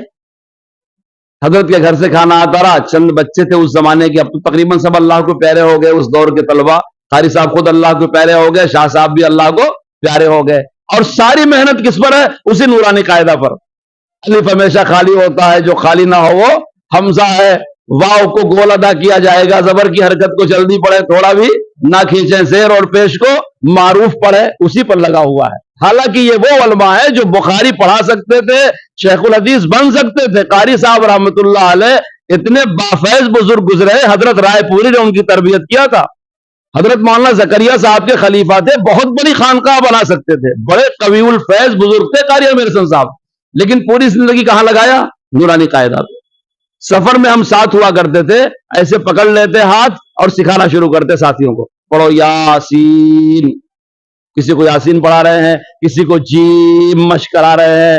حضرت کے گھر سے کھانا آتا رہا, چند بچے تھے اس زمانے کے, اب تو تقریباً سب اللہ کو پیارے ہو گئے. اس دور کے طلبہ, قاری صاحب خود اللہ کو پیارے ہو گئے, شاہ صاحب بھی اللہ کو پیارے ہو گئے. اور ساری محنت کس پر ہے؟ اسی نورانی قاعدہ پر. الف ہمیشہ خالی ہوتا ہے, جو خالی نہ ہو وہ حمزہ ہے. واو کو گول ادا کیا جائے گا, زبر کی حرکت کو جلدی پڑھے, تھوڑا بھی نہ کھینچیں, زیر اور پیش کو معروف پڑھے, اسی پر لگا ہوا ہے. حالانکہ یہ وہ علماء ہے جو بخاری پڑھا سکتے تھے, شیخ الحدیث بن سکتے تھے. قاری صاحب رحمت اللہ علیہ اتنے بافیض بزرگ گزرے, حضرت رائے پوری نے ان کی تربیت کیا تھا. حضرت مولانا زکریا صاحب کے خلیفہ تھے, بہت بڑی خانقاہ بنا سکتے تھے, بڑے قوی الفیض بزرگ تھے قاری امیر حسن صاحب. لیکن پوری زندگی کہاں لگایا؟ نورانی قاعدہ پہ. سفر میں ہم ساتھ ہوا کرتے تھے, ایسے پکڑ لیتے ہاتھ اور سکھانا شروع کرتے ساتھیوں کو, پڑھو یاسین. کسی کو یاسین پڑھا رہے ہیں, کسی کو جیم مشق کرا رہے ہیں,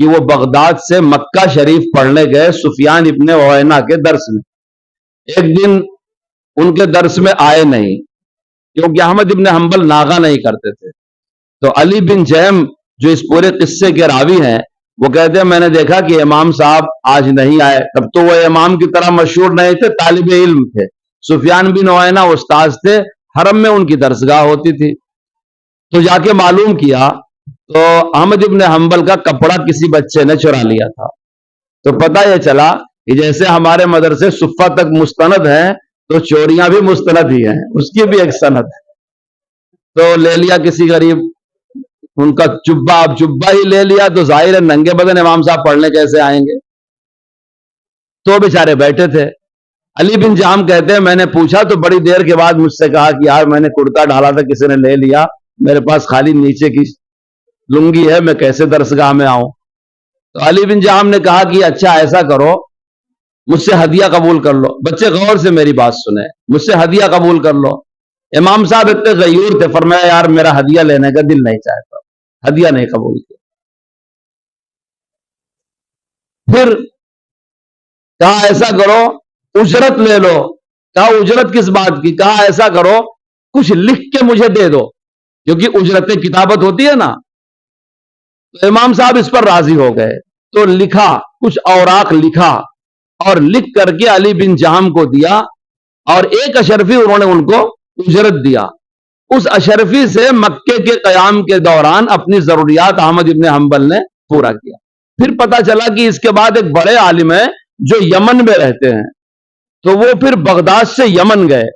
کہ وہ بغداد سے مکہ شریف پڑھنے گئے سفیان ابن عیینہ کے درس میں. ایک دن ان کے درس میں آئے نہیں کیونکہ احمد ابن حنبل ناغہ نہیں کرتے تھے. تو علی بن جیم جو اس پورے قصے کے راوی ہیں وہ کہتے ہیں میں نے دیکھا کہ امام صاحب آج نہیں آئے. تب تو وہ امام کی طرح مشہور نہیں تھے، طالب علم تھے. سفیان بن عیینہ استاذ تھے، حرم میں ان کی درسگاہ ہوتی تھی. تو جا کے معلوم کیا تو احمد ابن حنبل کا کپڑا کسی بچے نے چرا لیا تھا. تو پتہ یہ چلا کہ جیسے ہمارے مدرسے صفہ تک مستند ہیں تو چوریاں بھی مستند ہی ہیں، اس کی بھی ایک سند ہے. تو لے لیا کسی غریب ان کا جبہ، اب جبہ ہی لے لیا تو ظاہر ہے ننگے بدن امام صاحب پڑھنے کیسے آئیں گے. تو بیچارے بیٹھے تھے. علی بن جام کہتے ہیں میں نے پوچھا تو بڑی دیر کے بعد مجھ سے کہا کہ یار میں نے کرتا ڈالا تھا کسی نے لے لیا، میرے پاس خالی نیچے کی لنگی ہے، میں کیسے درسگاہ میں آؤں. تو علی بن جام نے کہا کہ اچھا ایسا کرو مجھ سے ہدیہ قبول کر لو. بچے غور سے میری بات سنیں، مجھ سے ہدیہ قبول کر لو. امام صاحب اتنے غیور تھے، فرمایا یار میرا ہدیہ لینے کا دل نہیں چاہتا، ہدیہ نہیں قبول کیا. پھر کہا ایسا کرو اجرت لے لو. کہا اجرت کس بات کی؟ کہا ایسا کرو کچھ لکھ کے مجھے دے دو، کیونکہ اجرت کتابت ہوتی ہے نا. تو امام صاحب اس پر راضی ہو گئے. تو لکھا، کچھ اوراق لکھا اور لکھ کر کے علی بن جہام کو دیا اور ایک اشرفی انہوں نے ان کو اجرت دیا. اس اشرفی سے مکے کے قیام کے دوران اپنی ضروریات احمد ابن حنبل نے پورا کیا. پھر پتا چلا کہ اس کے بعد ایک بڑے عالم ہیں جو یمن میں رہتے ہیں، تو وہ پھر بغداد سے یمن گئے.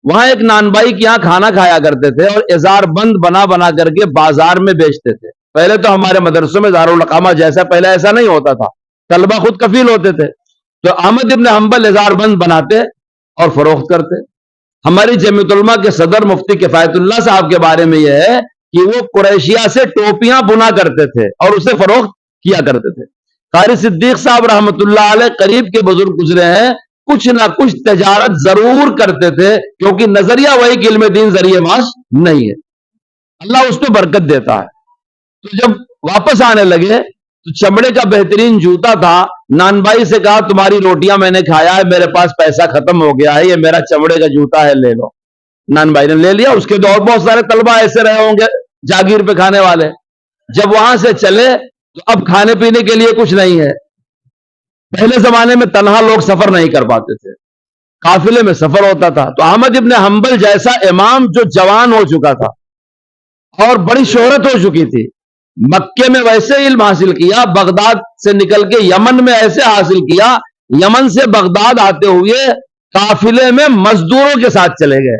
وہاں ایک نانبائی کے یہاں کھانا کھایا کرتے تھے اور ازار بند بنا بنا کر کے بازار میں بیچتے تھے. پہلے تو ہمارے مدرسوں میں دارالقامہ جیسا پہلے ایسا نہیں ہوتا تھا، طلبہ خود کفیل ہوتے تھے. تو احمد ابن حنبل ازار بند بناتے اور فروخت کرتے. ہماری جمعیت علماء کے صدر مفتی کفایت اللہ صاحب کے بارے میں یہ ہے کہ وہ قریشیہ سے ٹوپیاں بنا کرتے تھے اور اسے فروخت کیا کرتے تھے. قاری صدیق صاحب رحمۃ اللہ علیہ قریب کے بزرگ گزرے ہیں، کچھ نہ کچھ تجارت ضرور کرتے تھے کیونکہ نظریہ وہی کہ علم دین ذریعہ معاش نہیں ہے. اللہ اس پہ برکت دیتا ہے. تو جب واپس آنے لگے تو چمڑے کا بہترین جوتا تھا. نانبائی سے کہا تمہاری روٹیاں میں نے کھایا ہے، میرے پاس پیسہ ختم ہو گیا ہے، یہ میرا چمڑے کا جوتا ہے، لے لو. نانبائی نے لے لیا. اس کے دور بہت سارے طلبہ ایسے رہے ہوں گے جاگیر پہ کھانے والے. جب وہاں سے چلے تو اب کھانے پینے کے لیے کچھ نہیں ہے. پہلے زمانے میں تنہا لوگ سفر نہیں کر پاتے تھے، قافلے میں سفر ہوتا تھا. تو احمد ابن حنبل جیسا امام جو جوان ہو چکا تھا اور بڑی شہرت ہو چکی تھی، مکے میں ویسے علم حاصل کیا، بغداد سے نکل کے یمن میں ایسے حاصل کیا، یمن سے بغداد آتے ہوئے قافلے میں مزدوروں کے ساتھ چلے گئے.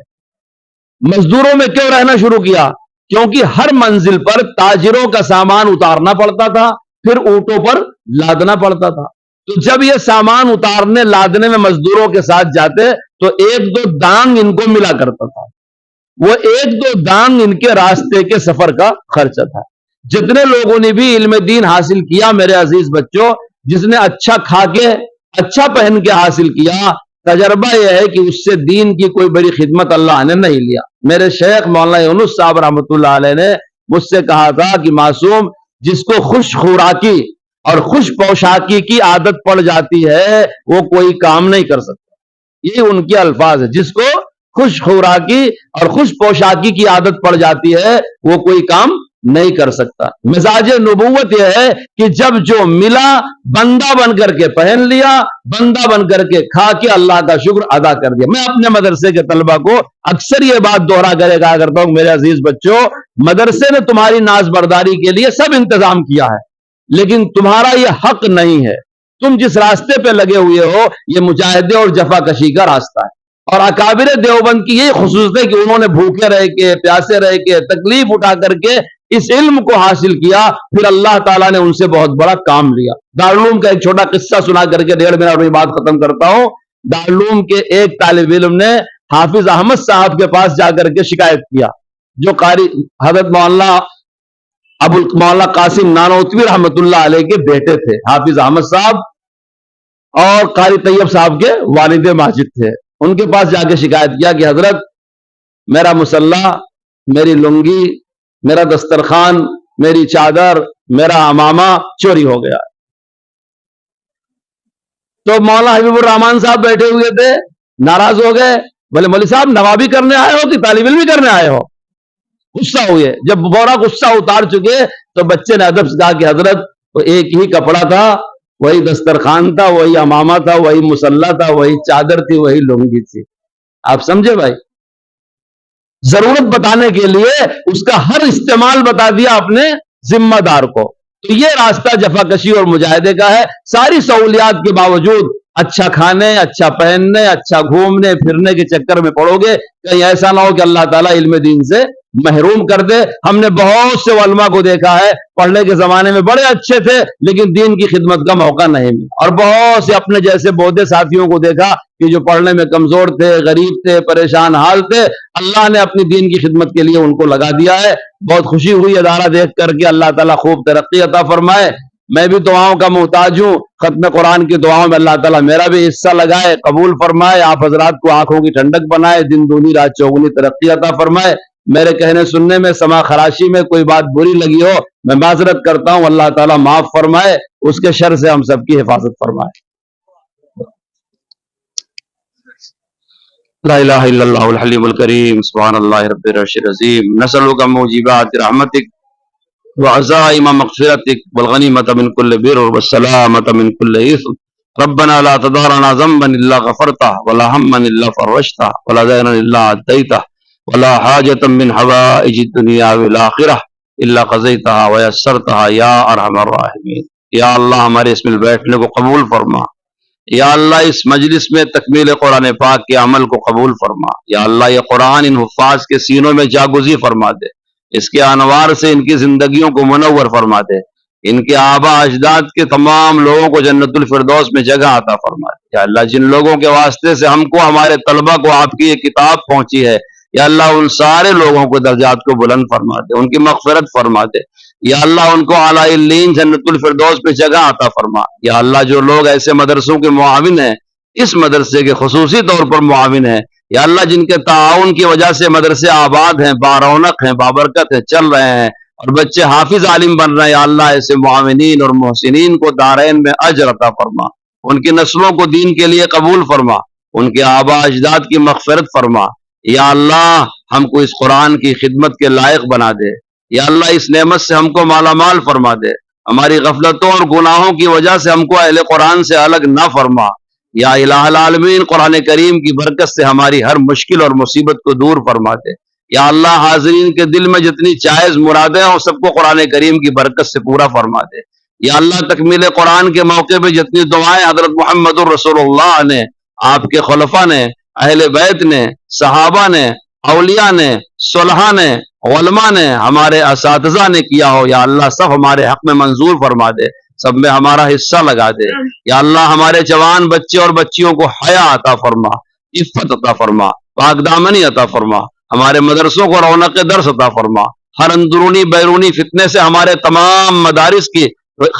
مزدوروں میں کیوں رہنا شروع کیا؟ کیونکہ ہر منزل پر تاجروں کا سامان اتارنا پڑتا تھا، پھر اونٹوں پر لادنا پڑتا تھا. تو جب یہ سامان اتارنے لادنے میں مزدوروں کے ساتھ جاتے تو ایک دو دانگ ان کو ملا کرتا تھا. وہ ایک دو دانگ ان کے راستے کے سفر کا خرچہ تھا. جتنے لوگوں نے بھی علم دین حاصل کیا میرے عزیز بچوں، جس نے اچھا کھا کے اچھا پہن کے حاصل کیا، تجربہ یہ ہے کہ اس سے دین کی کوئی بڑی خدمت اللہ نے نہیں لیا. میرے شیخ مولانا یونس صاحب رحمۃ اللہ علیہ نے مجھ سے کہا تھا کہ معصوم، جس کو خوش خوراکی اور خوش پوشاکی کی عادت پڑ جاتی ہے وہ کوئی کام نہیں کر سکتا. یہ ان کے الفاظ ہے، جس کو خوش خوراکی اور خوش پوشاکی کی عادت پڑ جاتی ہے وہ کوئی کام نہیں کر سکتا. مزاج نبوت یہ ہے کہ جب جو ملا بندہ بن کر کے پہن لیا، بندہ بن کر کے کھا کے اللہ کا شکر ادا کر دیا. میں اپنے مدرسے کے طلبہ کو اکثر یہ بات دوہرا کرے کہا کرتا ہوں، میرے عزیز بچوں، مدرسے نے تمہاری ناز برداری کے لیے سب انتظام کیا ہے، لیکن تمہارا یہ حق نہیں ہے. تم جس راستے پہ لگے ہوئے ہو یہ مجاہدے اور جفا کشی کا راستہ ہے. اور اکابر دیوبند کی یہی خصوصیت ہے کہ انہوں نے بھوکے رہ کے، پیاسے رہ کے، تکلیف اٹھا کر کے اس علم کو حاصل کیا، پھر اللہ تعالیٰ نے ان سے بہت بڑا کام لیا. دارالعلوم کا ایک چھوٹا قصہ سنا کر کے 1.5 منٹ میں بات ختم کرتا ہوں. دارالعلوم کے ایک طالب علم نے حافظ احمد صاحب کے پاس جا کر کے شکایت کیا، جو قاری حضرت مولانا قاسم نانوتوی رحمت اللہ علیہ کے بیٹے تھے. حافظ احمد صاحب اور قاری طیب صاحب کے والد ماجد تھے. ان کے پاس جا کے شکایت کیا کہ حضرت، میرا مسلح، میری لنگی، میرا دسترخوان میری چادر میرا امامہ چوری ہو گیا. تو مولانا حبیب الرحمان صاحب بیٹھے ہوئے تھے, ناراض ہو گئے. بولے مولوی صاحب نوابی کرنے آئے ہو کہ طالب علمی کرنے آئے ہو؟ غصہ ہوئے. جب بورا غصہ اتار چکے تو بچے نے ادب سے کہا کہ حضرت وہ ایک ہی کپڑا تھا, وہی دسترخوان تھا, وہی امامہ تھا, وہی مصلی تھا, وہی چادر تھی, وہی لنگی تھی. آپ سمجھے بھائی؟ ضرورت بتانے کے لیے اس کا ہر استعمال بتا دیا اپنے ذمہ دار کو. تو یہ راستہ جفا کشی اور مجاہدے کا ہے. ساری سہولیات کے باوجود اچھا کھانے, اچھا پہننے, اچھا گھومنے پھرنے کے چکر میں پڑو گے, کہیں ایسا نہ ہو کہ اللہ تعالیٰ علم دین سے محروم کر دے. ہم نے بہت سے علماء کو دیکھا ہے پڑھنے کے زمانے میں بڑے اچھے تھے لیکن دین کی خدمت کا موقع نہیں ملا, اور بہت سے اپنے جیسے بودے ساتھیوں کو دیکھا کہ جو پڑھنے میں کمزور تھے, غریب تھے, پریشان حال تھے, اللہ نے اپنی دین کی خدمت کے لیے ان کو لگا دیا ہے. بہت خوشی ہوئی ادارہ دیکھ کر کے. اللہ تعالیٰ خوب ترقی عطا فرمائے. میں بھی دعاؤں کا محتاج ہوں. ختم قرآن کی دعاؤں میں اللہ تعالیٰ میرا بھی حصہ لگائے, قبول فرمائے. آپ حضرات کو آنکھوں کی ٹھنڈک بنائے, دن دونی رات چوگنی ترقی عطا فرمائے. میرے کہنے سننے میں, سما خراشی میں کوئی بات بری لگی ہو میں معذرت کرتا ہوں. اللہ تعالیٰ معاف فرمائے, اس کے شر سے ہم سب کی حفاظت فرمائے. لا الہ الا اللہ الحلیم الکریم سبحان اللہ رب العرش العظیم. نسألک موجبات رحمتک وعزائم مغفرتک والغنیمۃ من کل بر والسلامۃ من کل اثم. ربنا لا تدع لنا ذنبا الا غفرته ولا هما الا فرجته ولا دينا الا عديته ولا حاجة من حوائج الدنيا والآخرة الا قضيتها ويسرتها یا ارحم الراحمین. یا اللہ ہمارے اس میں بیٹھنے کو قبول فرما. یا اللہ اس مجلس میں تکمیل قرآن پاک کے عمل کو قبول فرما. یا اللہ یہ قرآن ان حفاظ کے سینوں میں جاگزی فرما دے. اس کے انوار سے ان کی زندگیوں کو منور فرما دے. ان کے آبا اجداد کے تمام لوگوں کو جنت الفردوس میں جگہ عطا فرما دے. یا اللہ جن لوگوں کے واسطے سے ہم کو, ہمارے طلبہ کو آپ کی یہ کتاب پہنچی ہے, یا اللہ ان سارے لوگوں کو درجات کو بلند فرما دے, ان کی مغفرت فرما دے. یا اللہ ان کو اعلیٰ الین جنت الفردوس پہ جگہ عطا فرما. یا اللہ جو لوگ ایسے مدرسوں کے معاون ہیں, اس مدرسے کے خصوصی طور پر معاون ہیں, یا اللہ جن کے تعاون کی وجہ سے مدرسے آباد ہیں, بارونق ہیں, بابرکت ہیں, چل رہے ہیں اور بچے حافظ عالم بن رہے ہیں, یا اللہ ایسے معاونین اور محسنین کو دارین میں اجر عطا فرما. ان کی نسلوں کو دین کے لیے قبول فرما, ان کے آبا اجداد کی مغفرت فرما. یا اللہ ہم کو اس قرآن کی خدمت کے لائق بنا دے. یا اللہ اس نعمت سے ہم کو مالا مال فرما دے. ہماری غفلتوں اور گناہوں کی وجہ سے ہم کو اہل قرآن سے الگ نہ فرما. یا الہ العالمین قرآن کریم کی برکت سے ہماری ہر مشکل اور مصیبت کو دور فرما دے. یا اللہ حاضرین کے دل میں جتنی جائز مرادیں ہوں سب کو قرآن کریم کی برکت سے پورا فرما دے. یا اللہ تکمیل قرآن کے موقع پہ جتنی دعائیں حضرت محمد الرسول اللہ نے, آپ کے خلفاء نے, اہل بیت نے, صحابہ نے, اولیاء نے, صلحاء نے, علماء نے, ہمارے اساتذہ نے کیا ہو, یا اللہ سب ہمارے حق میں منظور فرما دے, سب میں ہمارا حصہ لگا دے. یا اللہ ہمارے جوان بچے اور بچیوں کو حیا عطا فرما, عفت عطا فرما, پاک دامنی عطا فرما. ہمارے مدرسوں کو رونق درس عطا فرما. ہر اندرونی بیرونی فتنے سے ہمارے تمام مدارس کی,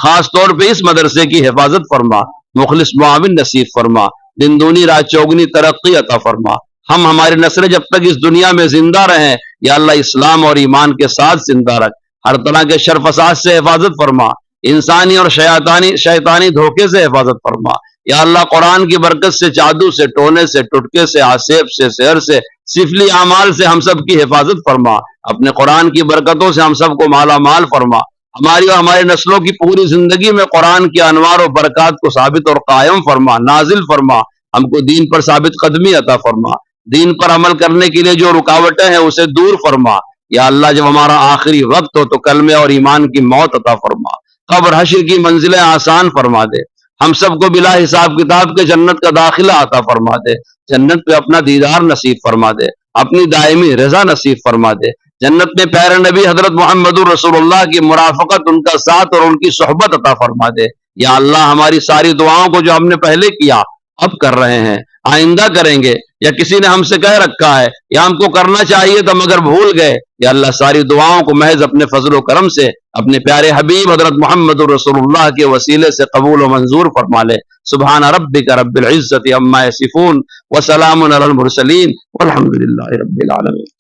خاص طور پہ اس مدرسے کی حفاظت فرما. مخلص معاون نصیب فرما. دن دونی رات چوگنی ترقی عطا فرما. ہم ہماری نسلیں جب تک اس دنیا میں زندہ رہیں, یا اللہ اسلام اور ایمان کے ساتھ زندہ رکھ. ہر طرح کے شر فساد سے حفاظت فرما. انسانی اور شیطانی دھوکے سے حفاظت فرما. یا اللہ قرآن کی برکت سے, جادو سے, ٹونے سے, ٹٹکے سے, آسیب سے, سحر سے, سفلی اعمال سے ہم سب کی حفاظت فرما. اپنے قرآن کی برکتوں سے ہم سب کو مالا مال فرما. ہماری اور ہمارے نسلوں کی پوری زندگی میں قرآن کے انوار و برکات کو ثابت اور قائم فرما, نازل فرما. ہم کو دین پر ثابت قدمی عطا فرما. دین پر عمل کرنے کے لیے جو رکاوٹیں ہیں اسے دور فرما. یا اللہ جب ہمارا آخری وقت ہو تو کلمے اور ایمان کی موت عطا فرما. قبر حشر کی منزلیں آسان فرما دے. ہم سب کو بلا حساب کتاب کے جنت کا داخلہ عطا فرما دے. جنت پہ اپنا دیدار نصیب فرما دے. اپنی دائمی رضا نصیب فرما دے. جنت میں پیارے نبی حضرت محمد الرسول اللہ کی مرافقت, ان کا ساتھ اور ان کی صحبت عطا فرما دے. یا اللہ ہماری ساری دعاؤں کو جو ہم نے پہلے کیا, اب کر رہے ہیں, آئندہ کریں گے, یا کسی نے ہم سے کہہ رکھا ہے, یا ہم کو کرنا چاہیے تو مگر بھول گئے, یا اللہ ساری دعاؤں کو محض اپنے فضل و کرم سے اپنے پیارے حبیب حضرت محمد الرسول اللہ کے وسیلے سے قبول و منظور فرما لے. سبحان ربک رب العزت عما یصفون وسلام علی المرسلین والحمد للہ رب العالمین.